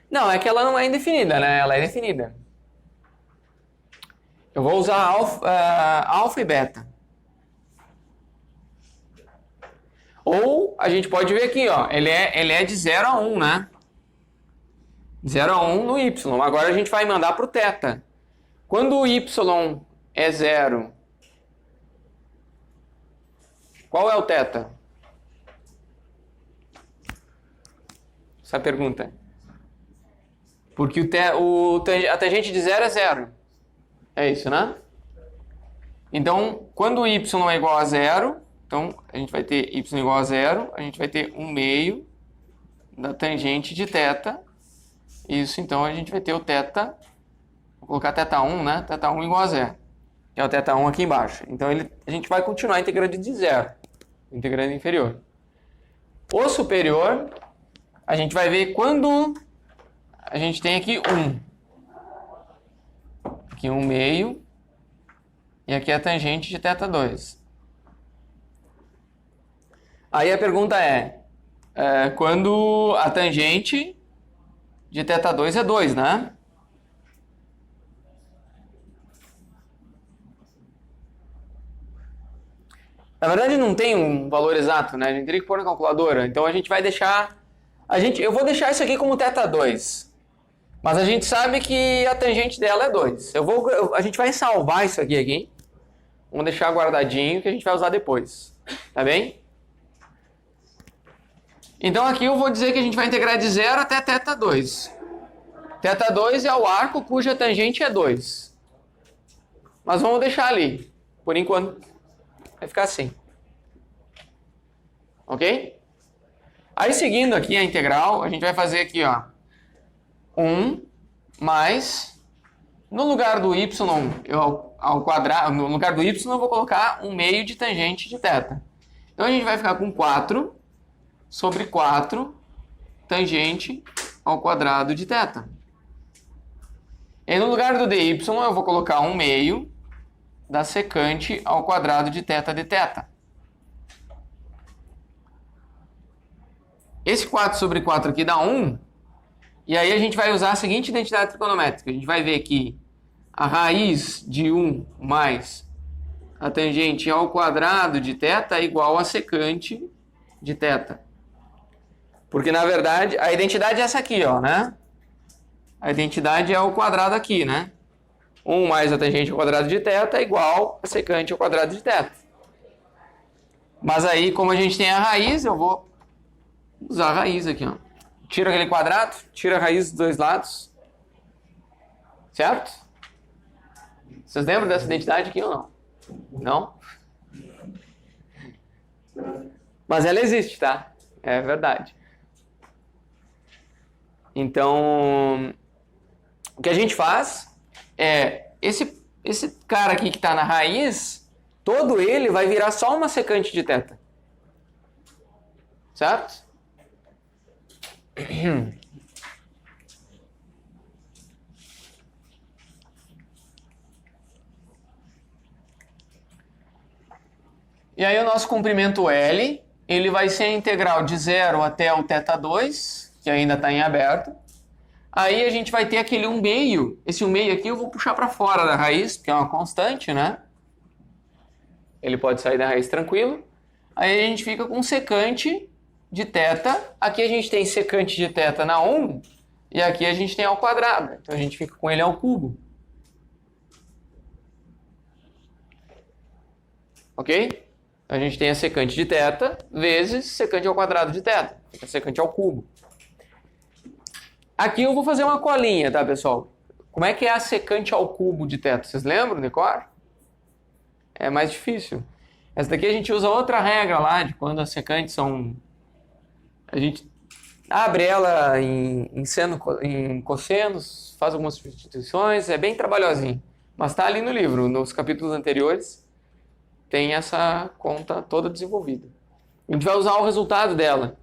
Não, é que ela não é indefinida, né? Ela é definida. Eu vou usar alfa e beta. Ou a gente pode ver aqui, ó, ele é de 0 a 1, né? 0 a 1 no y. Agora a gente vai mandar para o θ. Quando o y é 0, qual é o θ? Essa pergunta. Porque a tangente de 0 é 0. É isso, né? Então, quando y é igual a zero, então a gente vai ter y igual a zero, a gente vai ter 1/2 da tangente de θ. Isso, então a gente vai ter o θ, vou colocar θ1, né? θ1 igual a zero, que é o θ1 aqui embaixo. Então a gente vai continuar integrando de zero, integrando inferior. O superior, a gente vai ver quando a gente tem aqui 1. Aqui 1/2, e aqui a tangente de θ2. Aí a pergunta é quando a tangente de θ2 é 2, né? Na verdade não tem um valor exato, né? A gente teria que pôr na calculadora. Então a gente vai deixar... eu vou deixar isso aqui como θ2. Mas a gente sabe que a tangente dela é 2. A gente vai salvar isso aqui. Vamos deixar guardadinho que a gente vai usar depois. Tá bem? Então aqui eu vou dizer que a gente vai integrar de 0 até θ2. θ2 é o arco cuja tangente é 2. Mas vamos deixar ali. Por enquanto, vai ficar assim. Ok? Aí seguindo aqui a integral, a gente vai fazer aqui, ó. 1 mais... No lugar do y ao quadrado, no lugar do y eu vou colocar 1/2 de tangente de θ. Então a gente vai ficar com 4 sobre 4 tangente ao quadrado de θ. E no lugar do dy eu vou colocar 1/2 da secante ao quadrado de θ de θ. Esse 4 sobre 4 aqui dá 1. E aí a gente vai usar a seguinte identidade trigonométrica. A gente vai ver que a raiz de 1 mais a tangente ao quadrado de θ é igual a secante de θ. Porque, na verdade, a identidade é essa aqui, ó, né? A identidade é o quadrado aqui, né? 1 mais a tangente ao quadrado de θ é igual a secante ao quadrado de θ. Mas aí, como a gente tem a raiz, eu vou usar a raiz aqui, ó. Tira aquele quadrado, tira a raiz dos dois lados. Certo? Vocês lembram dessa identidade aqui ou não? Não? Mas ela existe, tá? É verdade. Então, o que a gente faz é, esse cara aqui que está na raiz, todo ele vai virar só uma secante de θ. Certo? E aí o nosso comprimento L, ele vai ser a integral de 0 até o θ2, que ainda está em aberto. Aí a gente vai ter aquele 1/2. Esse 1/2 aqui eu vou puxar para fora da raiz, porque é uma constante, né? Ele pode sair da raiz tranquilo. Aí a gente fica com secante de θ. Aqui a gente tem secante de θ na 1, e aqui a gente tem ao quadrado. Então a gente fica com ele ao cubo. Ok? A gente tem a secante de θ vezes secante ao quadrado de θ. Fica secante ao cubo. Aqui eu vou fazer uma colinha, tá, pessoal? Como é que é a secante ao cubo de θ? Vocês lembram, decor? É mais difícil. Essa daqui a gente usa outra regra lá, de quando as secantes são... A gente abre ela em cossenos, faz algumas substituições, é bem trabalhosinho. Mas tá ali no livro, nos capítulos anteriores, tem essa conta toda desenvolvida. A gente vai usar o resultado dela,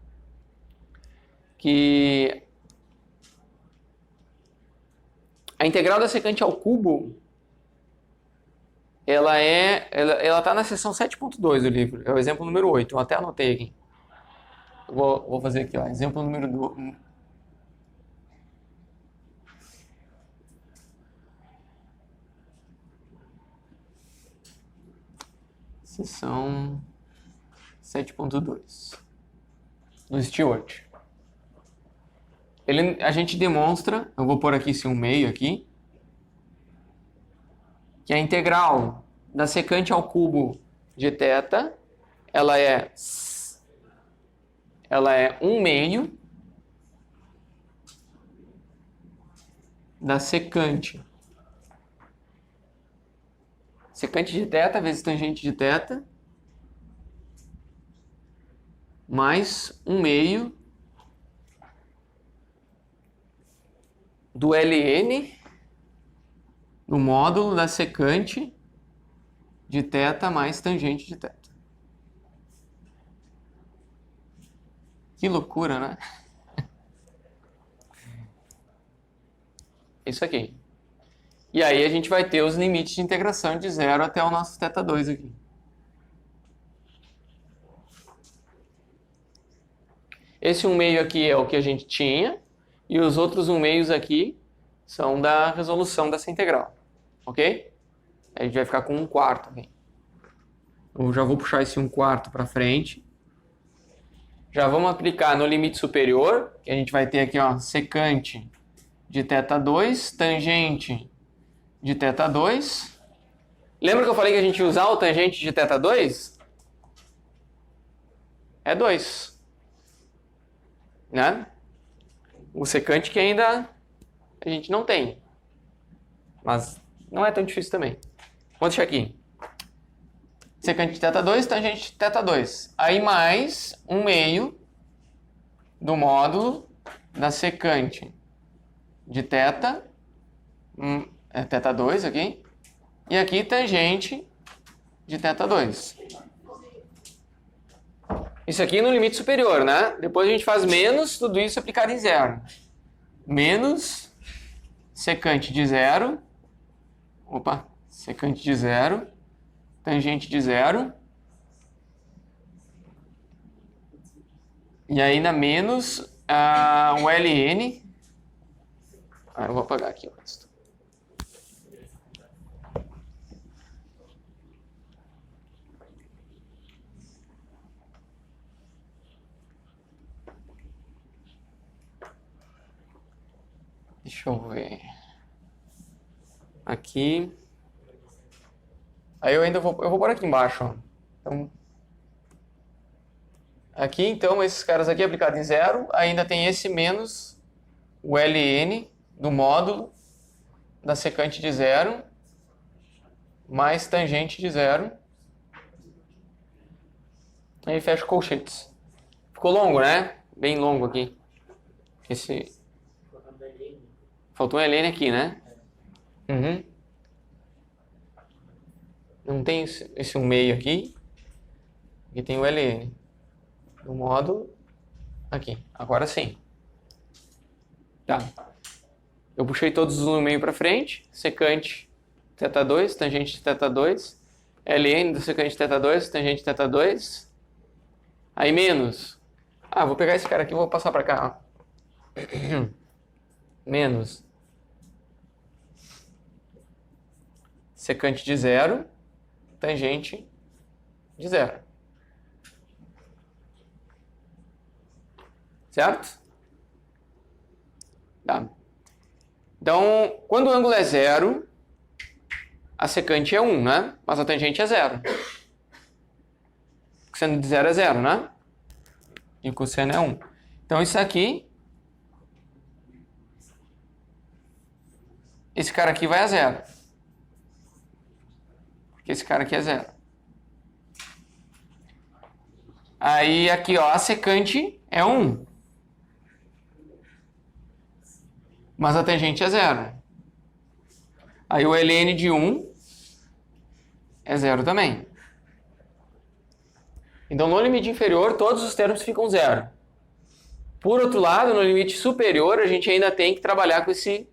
que a integral da secante ao cubo, ela tá na seção 7.2 do livro, é o exemplo número 8, eu até anotei aqui. Eu vou fazer aqui, ó, exemplo número 2. Seção 7.2 do Stewart. A gente demonstra, eu vou pôr aqui esse 1/2 aqui, que a integral da secante ao cubo de θ, ela é 1/2 da secante secante de θ vezes tangente de θ mais 1/2 do ln no módulo da secante de θ mais tangente de θ. Que loucura, né? Isso aqui. E aí a gente vai ter os limites de integração de 0 até o nosso θ2 aqui. Esse 1/2 aqui é o que a gente tinha, e os outros 1/2 aqui são da resolução dessa integral, ok? A gente vai ficar com 1/4 aqui. Eu já vou puxar esse 1/4 para frente. Já vamos aplicar no limite superior, que a gente vai ter aqui, ó, secante de θ2, tangente de θ2. Lembra que eu falei que a gente ia usar o tangente de θ2? É 2. Né? O secante que ainda a gente não tem. Mas não é tão difícil também. Vou deixar aqui. Secante de θ2, tangente de θ2. Aí mais 1/2 do módulo da secante de θ. É θ2 aqui. E aqui tangente de θ2. Isso aqui no limite superior, né? Depois a gente faz menos tudo isso aplicado em 0. Menos secante de 0. Opa, secante de 0. Tangente de 0. E ainda menos o ln. Eu vou apagar aqui o resto. Deixa eu ver. Aqui. Aí eu vou pôr aqui embaixo, ó. Então, aqui, então, esses caras aqui aplicados em 0, ainda tem esse menos o ln do módulo da secante de 0 mais tangente de 0. Aí fecha colchetes. Ficou longo, né? Bem longo aqui. Faltou um ln aqui, né? Uhum. Não tem esse 1/2 aqui. Aqui tem o ln do módulo. Aqui. Agora sim. Tá. Eu puxei todos os 1/2 para frente. Secante θ2, tangente de θ2. ln do secante de θ2, tangente de θ2. Aí menos. Vou pegar esse cara aqui e vou passar para cá. Menos secante de 0, tangente de 0. Certo? Tá. Então, quando o ângulo é 0, a secante é 1, né? Mas a tangente é 0. O cosseno de 0 é 0, né? E o cosseno é 1. Então, isso aqui, esse cara aqui vai a 0. Porque esse cara aqui é 0. Aí, aqui, ó, a secante é 1. Mas a tangente é 0. Aí, o ln de 1 é 0 também. Então, no limite inferior, todos os termos ficam 0. Por outro lado, no limite superior, a gente ainda tem que trabalhar com esse...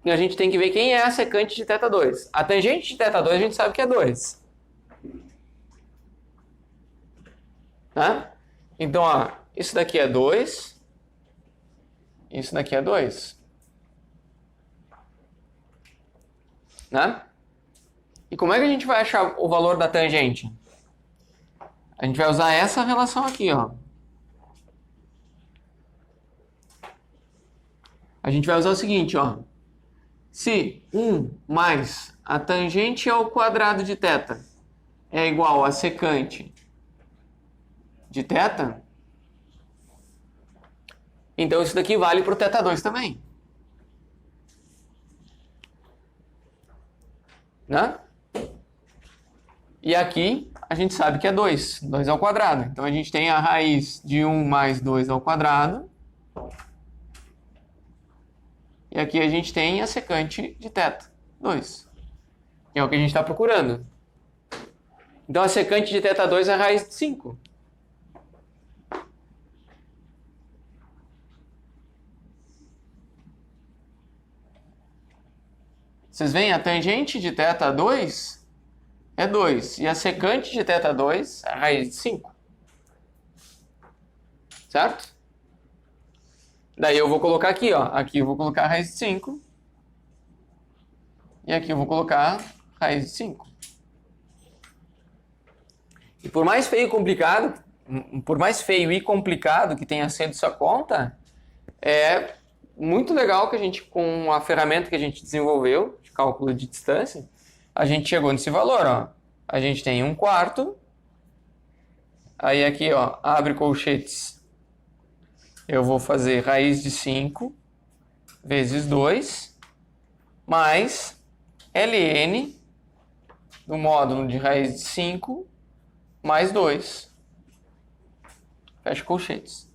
A gente tem que ver quem é a secante de θ2. A tangente de θ2 a gente sabe que é 2. Tá? Então, ó, isso daqui é 2. Isso daqui é 2. Né? E como é que a gente vai achar o valor da tangente? A gente vai usar essa relação aqui, ó. A gente vai usar o seguinte, ó. Se 1 mais a tangente ao quadrado de θ é igual a secante de θ, então isso daqui vale para o θ2 também. Né? E aqui a gente sabe que é 2, 2 ao quadrado. Então a gente tem a raiz de 1 mais 2 ao quadrado. E aqui a gente tem a secante de θ, 2. Que é o que a gente está procurando. Então a secante de θ2 é a raiz de 5. Vocês veem, a tangente de θ2 é 2. E a secante de θ2 é a raiz de 5. Certo? Daí eu vou colocar aqui, ó. Aqui eu vou colocar a raiz de 5. E aqui eu vou colocar a raiz de 5. E por mais feio e complicado que tenha sido essa conta, é muito legal que a gente, com a ferramenta que a gente desenvolveu, de cálculo de distância, a gente chegou nesse valor, ó. A gente tem 1/4. Aí aqui, ó, abre colchetes. Eu vou fazer raiz de 5 vezes 2, mais ln do módulo de raiz de 5 mais 2. Fecha colchetes.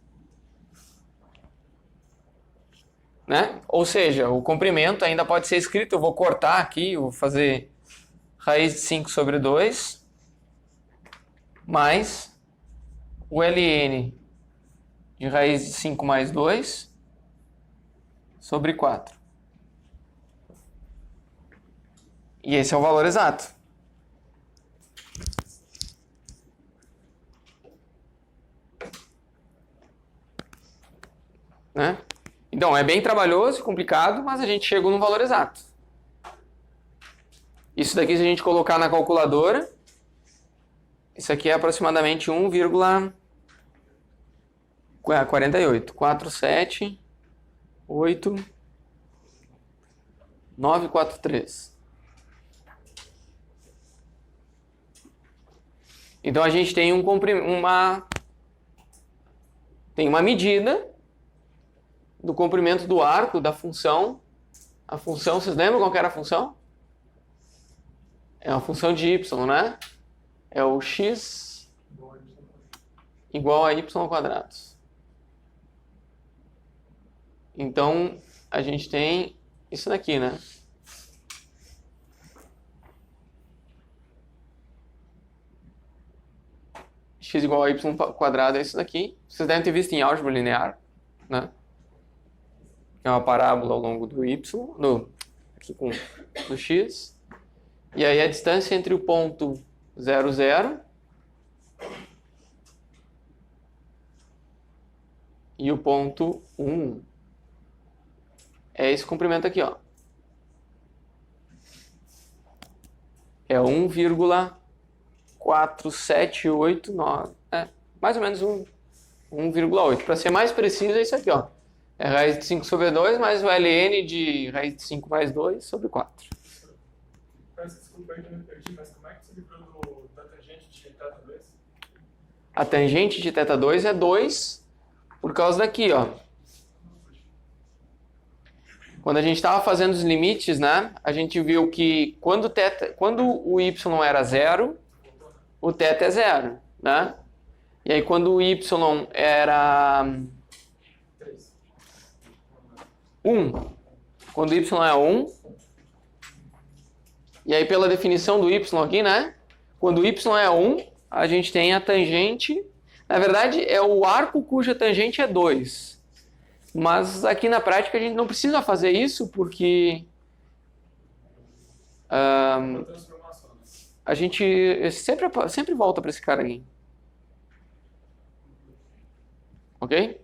Né? Ou seja, o comprimento ainda pode ser escrito, eu vou cortar aqui, eu vou fazer raiz de 5 sobre 2, mais o ln de raiz de 5 mais 2 sobre 4. E esse é o valor exato. Né? Então, é bem trabalhoso e complicado, mas a gente chegou no valor exato. Isso daqui, se a gente colocar na calculadora, isso aqui é aproximadamente 1,48. 478,943. Então, a gente tem uma medida do comprimento do arco da função. A função, vocês lembram qual que era a função? É uma função de y, né? É o x igual a y ao quadrado. Então, a gente tem isso daqui, né? X igual a y ao quadrado é isso daqui. Vocês devem ter visto em álgebra linear, né? É uma parábola ao longo do y, aqui com do x. E aí a distância entre o ponto 0, 0 e o ponto 1 é esse comprimento aqui, ó. É 1,4789. É, mais ou menos 1,8. Para ser mais preciso, é isso aqui, ó. É raiz de 5 sobre 2 mais o ln de raiz de 5 mais 2 sobre 4. Desculpa aí que eu me perdi, mas como é que você livrou da tangente de θ2? A tangente de θ2 é 2 por causa daqui, ó. Quando a gente estava fazendo os limites, né, a gente viu que quando o y era 0, o θ é 0, né? E aí quando o y era 1, quando o y é 1, e aí pela definição do y aqui, né, quando o y é 1, a gente tem a tangente, na verdade é o arco cuja tangente é 2. Mas aqui na prática a gente não precisa fazer isso porque a gente sempre volta para esse cara aqui. Ok?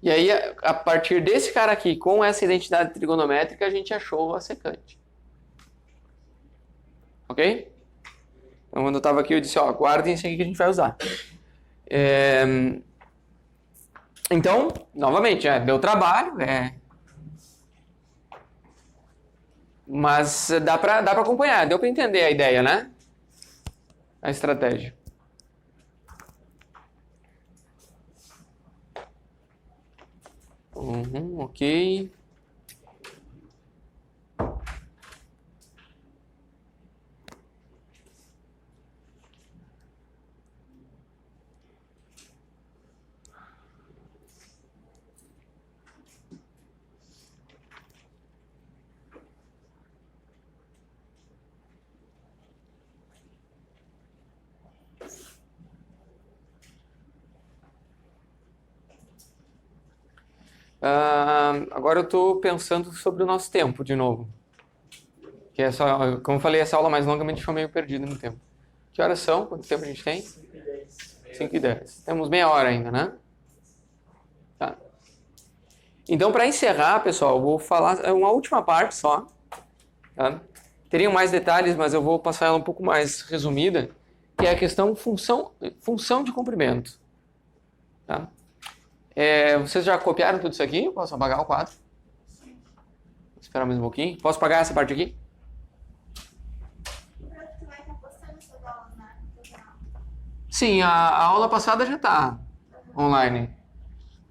E aí, a partir desse cara aqui, com essa identidade trigonométrica, a gente achou a secante. Ok? Então, quando eu estava aqui, eu disse, ó, guardem isso aqui que a gente vai usar. Então, novamente, deu trabalho, mas dá pra acompanhar, deu pra entender a ideia, né? A estratégia. Ok. Agora eu estou pensando sobre o nosso tempo de novo. Que é só, como eu falei, essa aula mais longa me deixou meio perdido no tempo. Que horas são? Quanto tempo a gente tem? 5 e 10. Temos meia hora ainda, né? Tá. Então, para encerrar, pessoal, eu vou falar uma última parte só. Tá? Teriam mais detalhes, mas eu vou passar ela um pouco mais resumida, que é a questão função de comprimento. Tá? Vocês já copiaram tudo isso aqui? Eu posso apagar o quadro? Vou esperar mais um pouquinho. Posso apagar essa parte aqui? Sim, a aula passada já está online.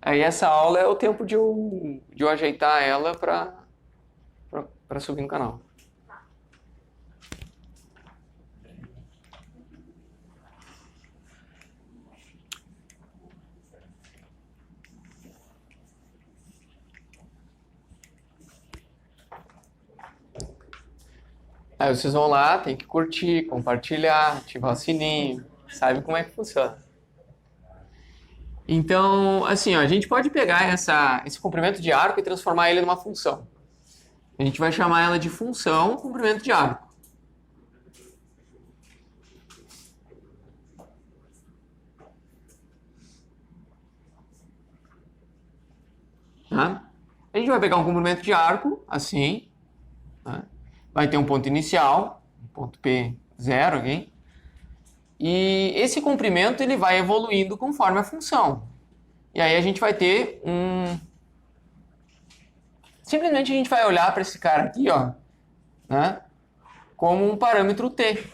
Aí essa aula é o tempo de eu ajeitar ela para subir no canal. Aí vocês vão lá, tem que curtir, compartilhar, ativar o sininho, sabe como é que funciona. Então, assim, ó, a gente pode pegar esse comprimento de arco e transformar ele numa função. A gente vai chamar ela de função comprimento de arco. Tá? A gente vai pegar um comprimento de arco, assim, tá? Vai ter um ponto inicial, um ponto P0 aqui, e esse comprimento ele vai evoluindo conforme a função. E aí a gente vai ter simplesmente a gente vai olhar para esse cara aqui, ó, né, como um parâmetro t.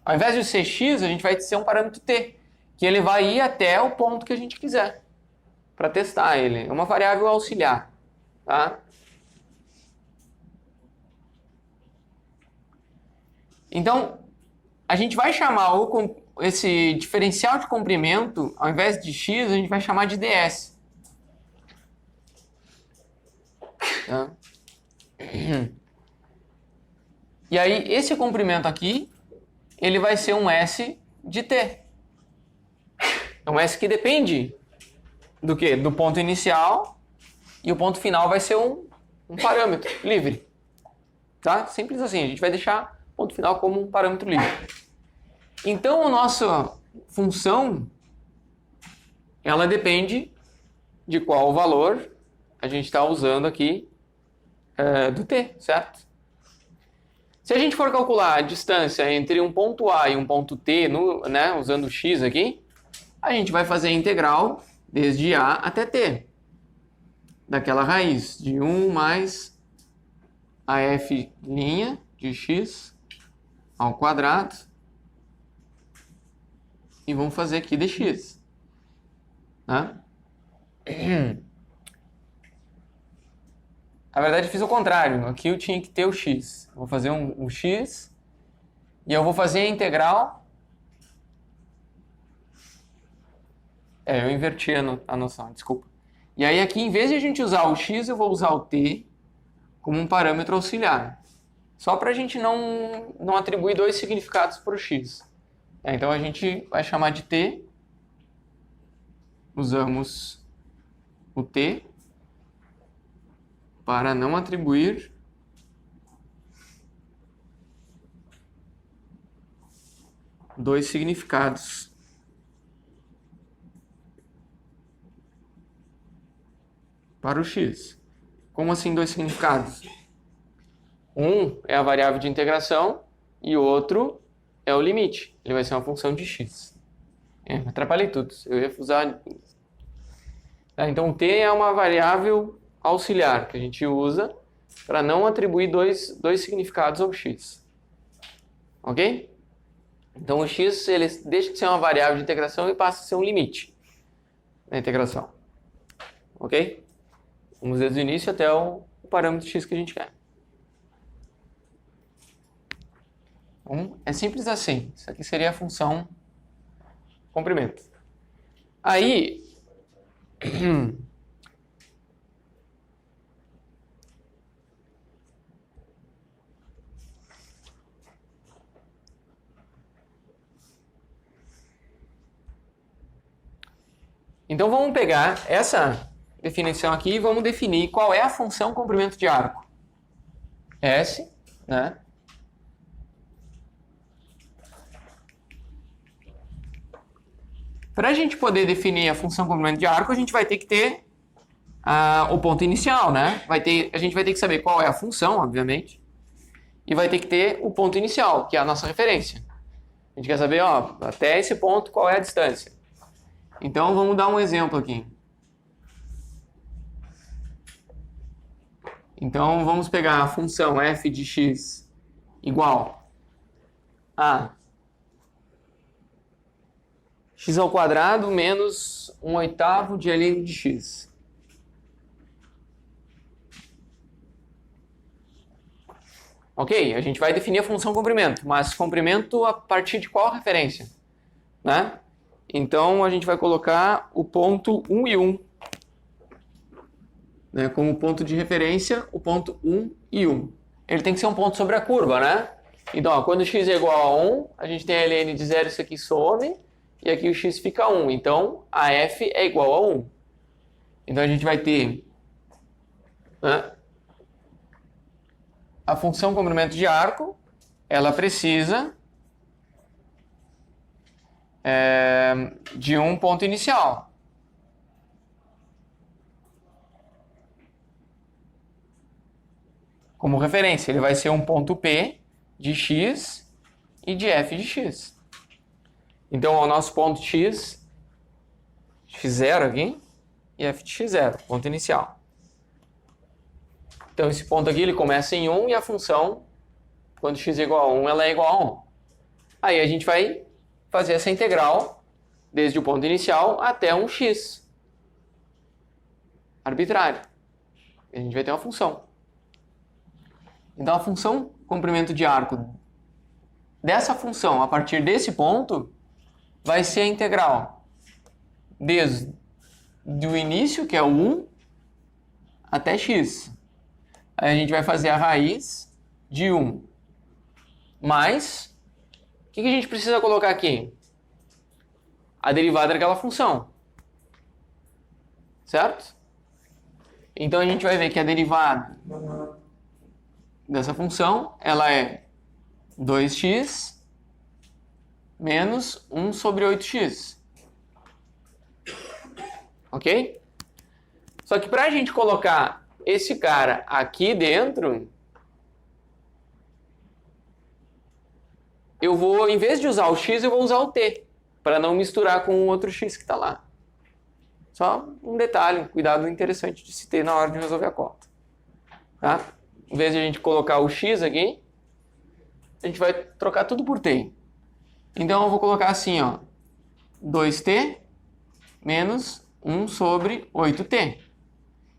Ao invés de ser x, a gente vai ser um parâmetro t, que ele vai ir até o ponto que a gente quiser, para testar ele. É uma variável auxiliar, tá? Então, a gente vai chamar esse diferencial de comprimento, ao invés de x, a gente vai chamar de ds. Tá? E aí, esse comprimento aqui, ele vai ser um S de t. É um S que depende do quê? Do ponto inicial, e o ponto final vai ser um parâmetro livre. Tá? Simples assim, a gente vai deixar o ponto final como um parâmetro livre. Então, a nossa função, ela depende de qual valor a gente está usando aqui do t, certo? Se a gente for calcular a distância entre um ponto A e um ponto T, né, usando o x aqui, a gente vai fazer a integral desde A até T, daquela raiz de 1 mais a f' de x ao quadrado, e vamos fazer aqui dx. Né? Na verdade, eu fiz o contrário. Aqui eu tinha que ter o x. Vou fazer um x e eu vou fazer a integral. Eu inverti a noção, desculpa. E aí aqui, em vez de a gente usar o x, eu vou usar o t como um parâmetro auxiliar. Só para a gente não atribuir dois significados para o x. Então a gente vai chamar de t. Usamos o t para não atribuir dois significados para o x. Como assim dois significados? Um é a variável de integração e o outro é o limite. Ele vai ser uma função de x. Atrapalhei tudo. Eu ia usar... Então, t é uma variável auxiliar que a gente usa para não atribuir dois significados ao x. Ok? Então, o x ele deixa de ser uma variável de integração e passa a ser um limite da integração. Ok? Vamos desde o início até o parâmetro x que a gente quer. Então, é simples assim. Isso aqui seria a função comprimento. Aí... Então vamos pegar essa definição aqui e vamos definir qual é a função comprimento de arco. S, né? Para a gente poder definir a função comprimento de arco, a gente vai ter que ter o ponto inicial, né? A gente vai ter que saber qual é a função, obviamente, e vai ter que ter o ponto inicial, que é a nossa referência. A gente quer saber, ó, até esse ponto, qual é a distância. Então, vamos dar um exemplo aqui. Então, vamos pegar a função f de x igual a x ao quadrado menos 1/8 de ln de x. Ok, a gente vai definir a função comprimento, mas comprimento a partir de qual referência? Né? Então, a gente vai colocar o ponto 1 e 1. Né, como ponto de referência, o ponto 1 e 1. Ele tem que ser um ponto sobre a curva, né? Então, ó, quando x é igual a 1, a gente tem a ln de 0, isso aqui some, e aqui o x fica 1. Então, a f é igual a 1. Então, a gente vai ter, né, a função comprimento de arco, ela precisa de um ponto inicial. Como referência, ele vai ser um ponto P de x e de f de x. Então, o nosso ponto x, x0 aqui, e f de x0, ponto inicial. Então, esse ponto aqui, ele começa em 1 e a função, quando x é igual a 1, ela é igual a 1. Aí a gente vai fazer essa integral, desde o ponto inicial até um x arbitrário. E a gente vai ter uma função. Então, a função comprimento de arco dessa função, a partir desse ponto, vai ser a integral desde o início, que é o 1, até x. Aí a gente vai fazer a raiz de 1 mais... O que a gente precisa colocar aqui? A derivada daquela função. Certo? Então, a gente vai ver que a derivada dessa função, ela é 2x menos 1 sobre 8x. Ok? Só que para a gente colocar esse cara aqui dentro, eu vou, em vez de usar o x, eu vou usar o t, para não misturar com o outro x que está lá. Só um detalhe, um cuidado interessante de se ter na hora de resolver a conta. Tá? Em vez de a gente colocar o x aqui, a gente vai trocar tudo por t. Então, eu vou colocar assim, ó, 2t menos 1 sobre 8t.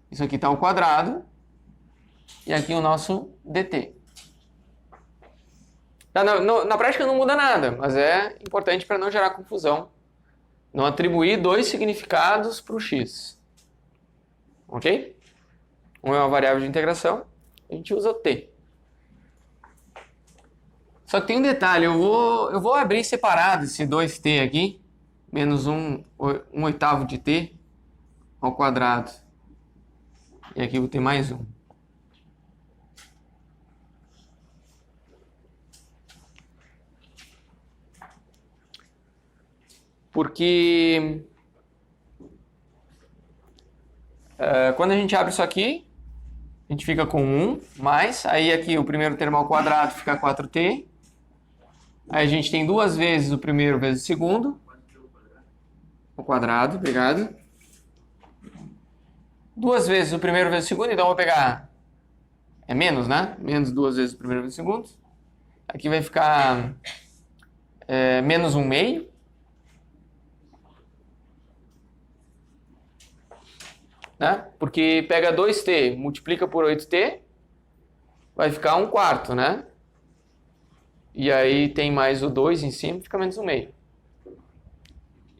Isso aqui está ao quadrado. E aqui o nosso dt. Na prática não muda nada, mas é importante para não gerar confusão. Não atribuir dois significados para o x. Ok? Um é uma variável de integração. A gente usa o t. Só que tem um detalhe, eu vou abrir separado esse 2t aqui, menos 1/8 de t ao quadrado. E aqui eu vou ter mais 1. Porque quando a gente abre isso aqui, a gente fica com 1, mais, aí aqui o primeiro termo ao quadrado fica 4t. Aí a gente tem duas vezes o primeiro vezes o segundo. Ao quadrado, obrigado. Duas vezes o primeiro vezes o segundo, então eu vou pegar... É menos, né? Menos duas vezes o primeiro vezes o segundo. Aqui vai ficar menos 1/2. Né? Porque pega 2t, multiplica por 8t, vai ficar 1/4, né? E aí tem mais o 2 em cima, fica menos 1/2.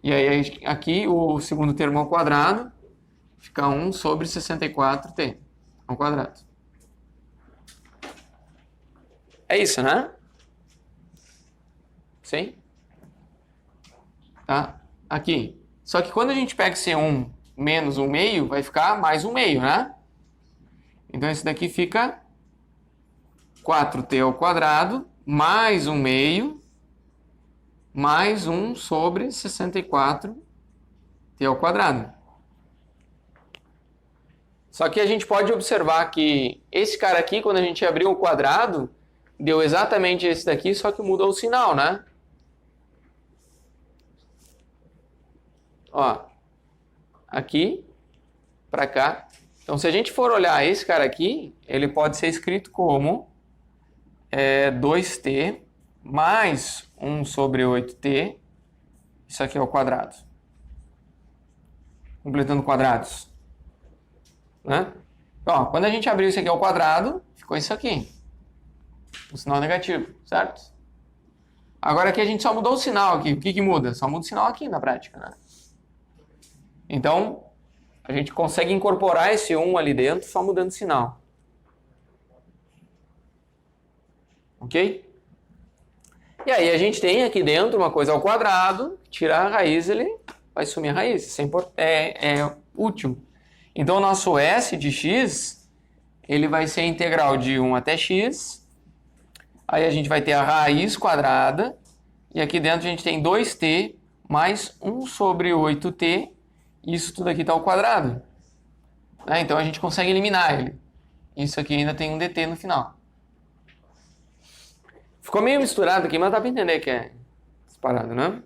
E aí aqui o segundo termo ao quadrado fica 1 sobre 64t ao quadrado. É isso, né? Sim? Tá? Aqui. Só que quando a gente pega esse 1 menos 1 meio, vai ficar mais 1 meio, né? Então esse daqui fica 4t ao quadrado mais 1 meio mais 1 sobre 64t ao quadrado. Só que a gente pode observar que esse cara aqui, quando a gente abriu o quadrado, deu exatamente esse daqui, só que mudou o sinal, né? Ó, aqui para cá. Então, se a gente for olhar esse cara aqui, ele pode ser escrito como 2t mais 1 sobre 8t, isso aqui é o quadrado. Completando quadrados. Né? Ó, quando a gente abriu isso aqui ao quadrado, ficou isso aqui. O sinal negativo, certo? Agora aqui a gente só mudou o sinal aqui. O que muda? Só muda o sinal aqui na prática, né? Então, a gente consegue incorporar esse 1 ali dentro só mudando o sinal. Ok? E aí a gente tem aqui dentro uma coisa ao quadrado, tirar a raiz, ele vai sumir a raiz. Isso é útil. Então, o nosso S de x, ele vai ser a integral de 1 até x. Aí a gente vai ter a raiz quadrada. E aqui dentro a gente tem 2t mais 1 sobre 8t. Isso tudo aqui está ao quadrado. Né? Então, a gente consegue eliminar ele. Isso aqui ainda tem um dt no final. Ficou meio misturado aqui, mas dá para entender que é separado, né?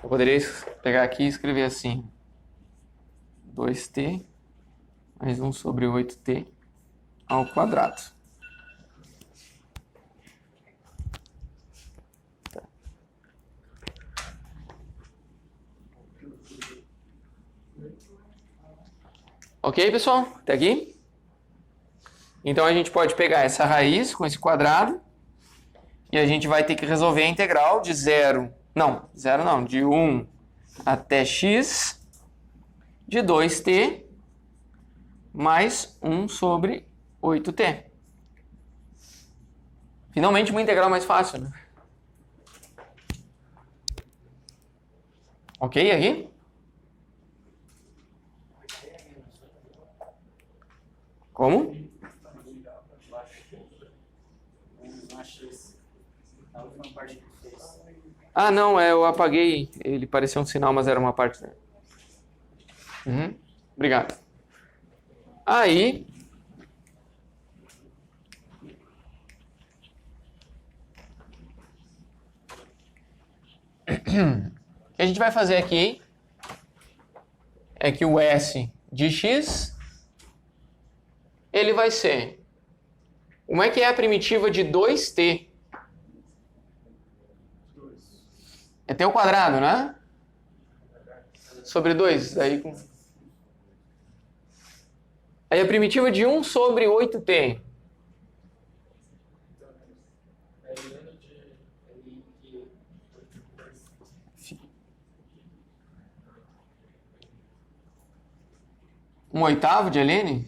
Eu poderia pegar aqui e escrever assim. 2t mais 1 sobre 8t ao quadrado. Tá. Ok, pessoal? Até aqui? Então a gente pode pegar essa raiz com esse quadrado e a gente vai ter que resolver a integral de de 1 até x de 2t mais 1 sobre 8t. Finalmente uma integral mais fácil, né? Ok aqui? Como? Ah, não, eu apaguei. Ele parecia um sinal, mas era uma parte. Uhum. Obrigado. Aí, o que a gente vai fazer aqui é que o S de x, ele vai ser... Como é que é a primitiva de 2t? É t ao quadrado, né? Sobre 2. Aí a primitiva de 1 sobre 8t. Um oitavo de ln?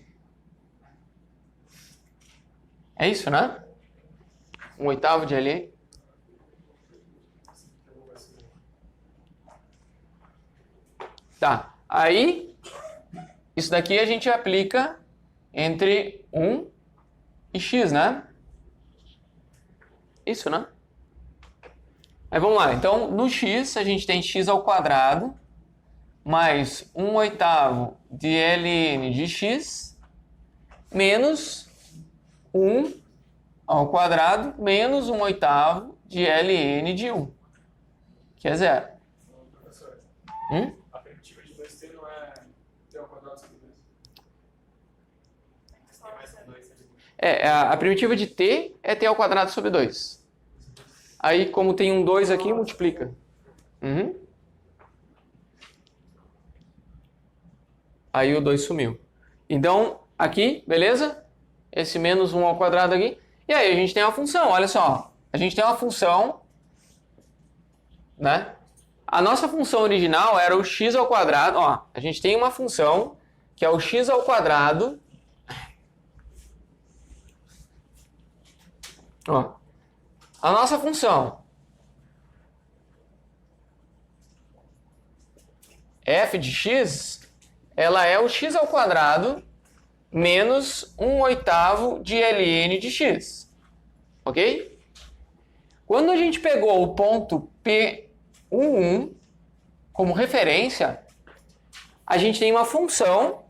É isso, né? Um oitavo de ln. Tá. Aí, isso daqui a gente aplica entre 1 e x, né? Isso, né? Aí vamos lá. Então, no x, a gente tem x ao quadrado mais 1 oitavo de ln de x menos 1 ao quadrado menos 1 oitavo de ln de 1, que é 0. Professor, Hum? a primitiva de 2t não é t ao quadrado sobre 2. A primitiva de t é t ao quadrado sobre 2. Aí, como tem um 2 aqui, multiplica. Uhum. Aí o 2 sumiu. Então, aqui, beleza? Esse menos 1 ao quadrado aqui. E aí a gente tem uma função, olha só. A gente tem uma função, né? A nossa função original era o x ao quadrado. Ó, a gente tem uma função que é o x ao quadrado. Ó, a nossa função f de x, ela é o x ao quadrado menos 1/8 de ln de x. Ok? Quando a gente pegou o ponto P11 como referência, a gente tem uma função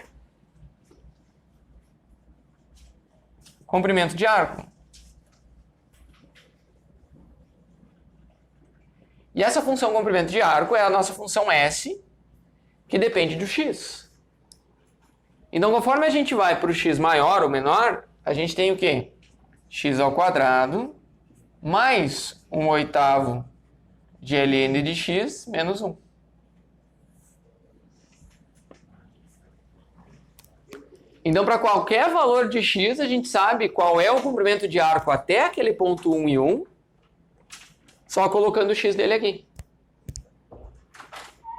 comprimento de arco. E essa função comprimento de arco é a nossa função S, que depende do x. Então, conforme a gente vai para o x maior ou menor, a gente tem o quê? X ao quadrado mais 1/8 de ln de x menos 1. Então, para qualquer valor de x, a gente sabe qual é o comprimento de arco até aquele ponto 1 e 1, só colocando o x dele aqui.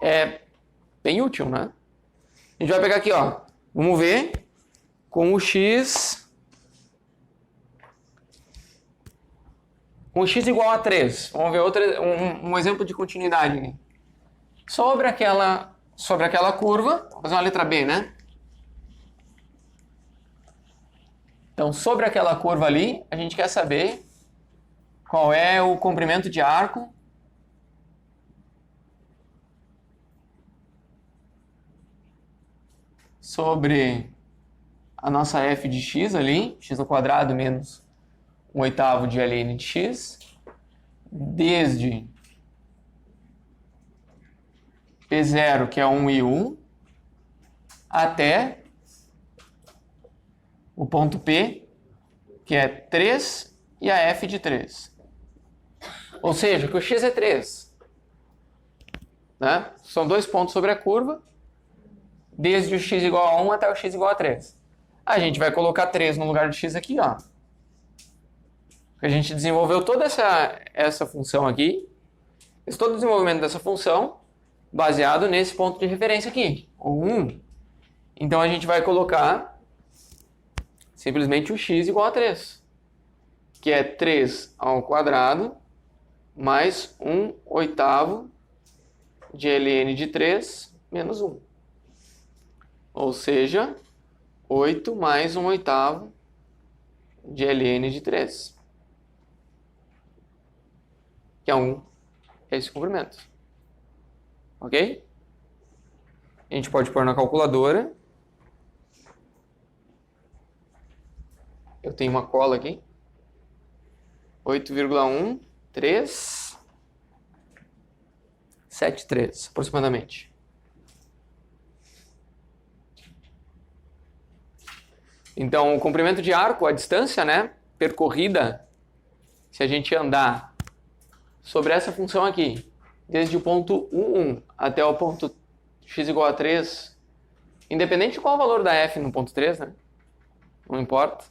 É bem útil, né? A gente vai pegar aqui, ó. Vamos ver com o x igual a 3. Vamos ver um exemplo de continuidade aqui. Sobre aquela curva, vou fazer uma letra B, né? Então, sobre aquela curva ali, a gente quer saber qual é o comprimento de arco sobre a nossa f de x ali, x ao quadrado menos 1/8 de ln de x, desde P0, que é 1 e 1, até o ponto P, que é 3, e a f de 3. Ou seja, que o x é 3. Né? São dois pontos sobre a curva, desde o x igual a 1 até o x igual a 3. A gente vai colocar 3 no lugar de x aqui, ó. A gente desenvolveu toda essa função aqui, fez todo o desenvolvimento dessa função baseado nesse ponto de referência aqui, o 1. Então a gente vai colocar simplesmente o x igual a 3, que é 3 ao quadrado mais 1/8 de ln de 3 menos 1. Ou seja, 8 mais 1/8 de ln de 3. Que é esse comprimento. Ok? A gente pode pôr na calculadora. Eu tenho uma cola aqui. 8,1373, aproximadamente. Então, o comprimento de arco, a distância, né, percorrida, se a gente andar sobre essa função aqui, desde o ponto 1 até o ponto x igual a 3, independente de qual o valor da f no ponto 3, né, não importa,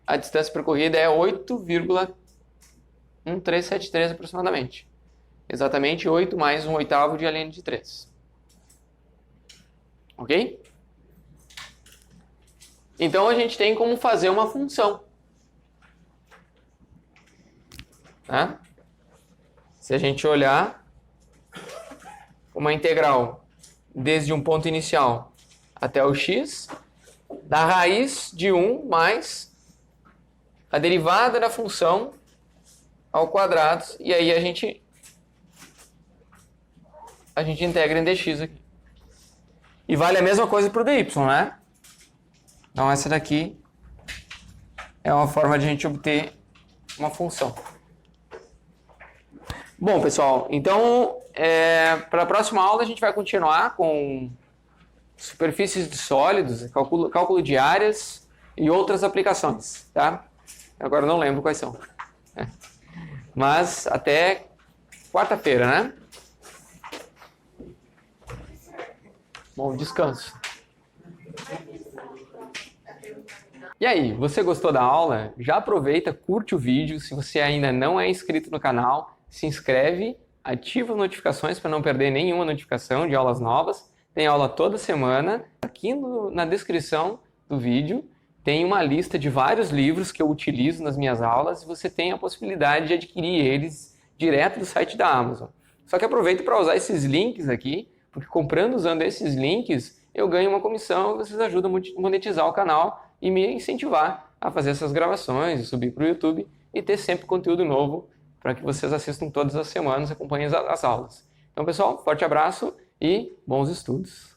a distância percorrida é 8,1373 aproximadamente. Exatamente 8 mais 1/8 de ln de 3. Ok? Então, a gente tem como fazer uma função. Né? Se a gente olhar uma integral desde um ponto inicial até o x, da raiz de 1 mais a derivada da função ao quadrado, e aí a gente integra em dx aqui. E vale a mesma coisa para o dy, né? Então essa daqui é uma forma de a gente obter uma função. Bom, pessoal, então para a próxima aula a gente vai continuar com superfícies de sólidos, cálculo de áreas e outras aplicações, tá? Agora eu não lembro quais são. Mas até quarta-feira, né? Bom descanso. E aí, você gostou da aula? Já aproveita, curte o vídeo. Se você ainda não é inscrito no canal, se inscreve, ativa as notificações para não perder nenhuma notificação de aulas novas. Tem aula toda semana. Aqui na descrição do vídeo tem uma lista de vários livros que eu utilizo nas minhas aulas e você tem a possibilidade de adquirir eles direto do site da Amazon. Só que aproveito para usar esses links aqui, porque comprando usando esses links, eu ganho uma comissão e vocês ajudam a monetizar o canal e me incentivar a fazer essas gravações, subir para o YouTube e ter sempre conteúdo novo para que vocês assistam todas as semanas e acompanhem as aulas. Então, pessoal, forte abraço e bons estudos!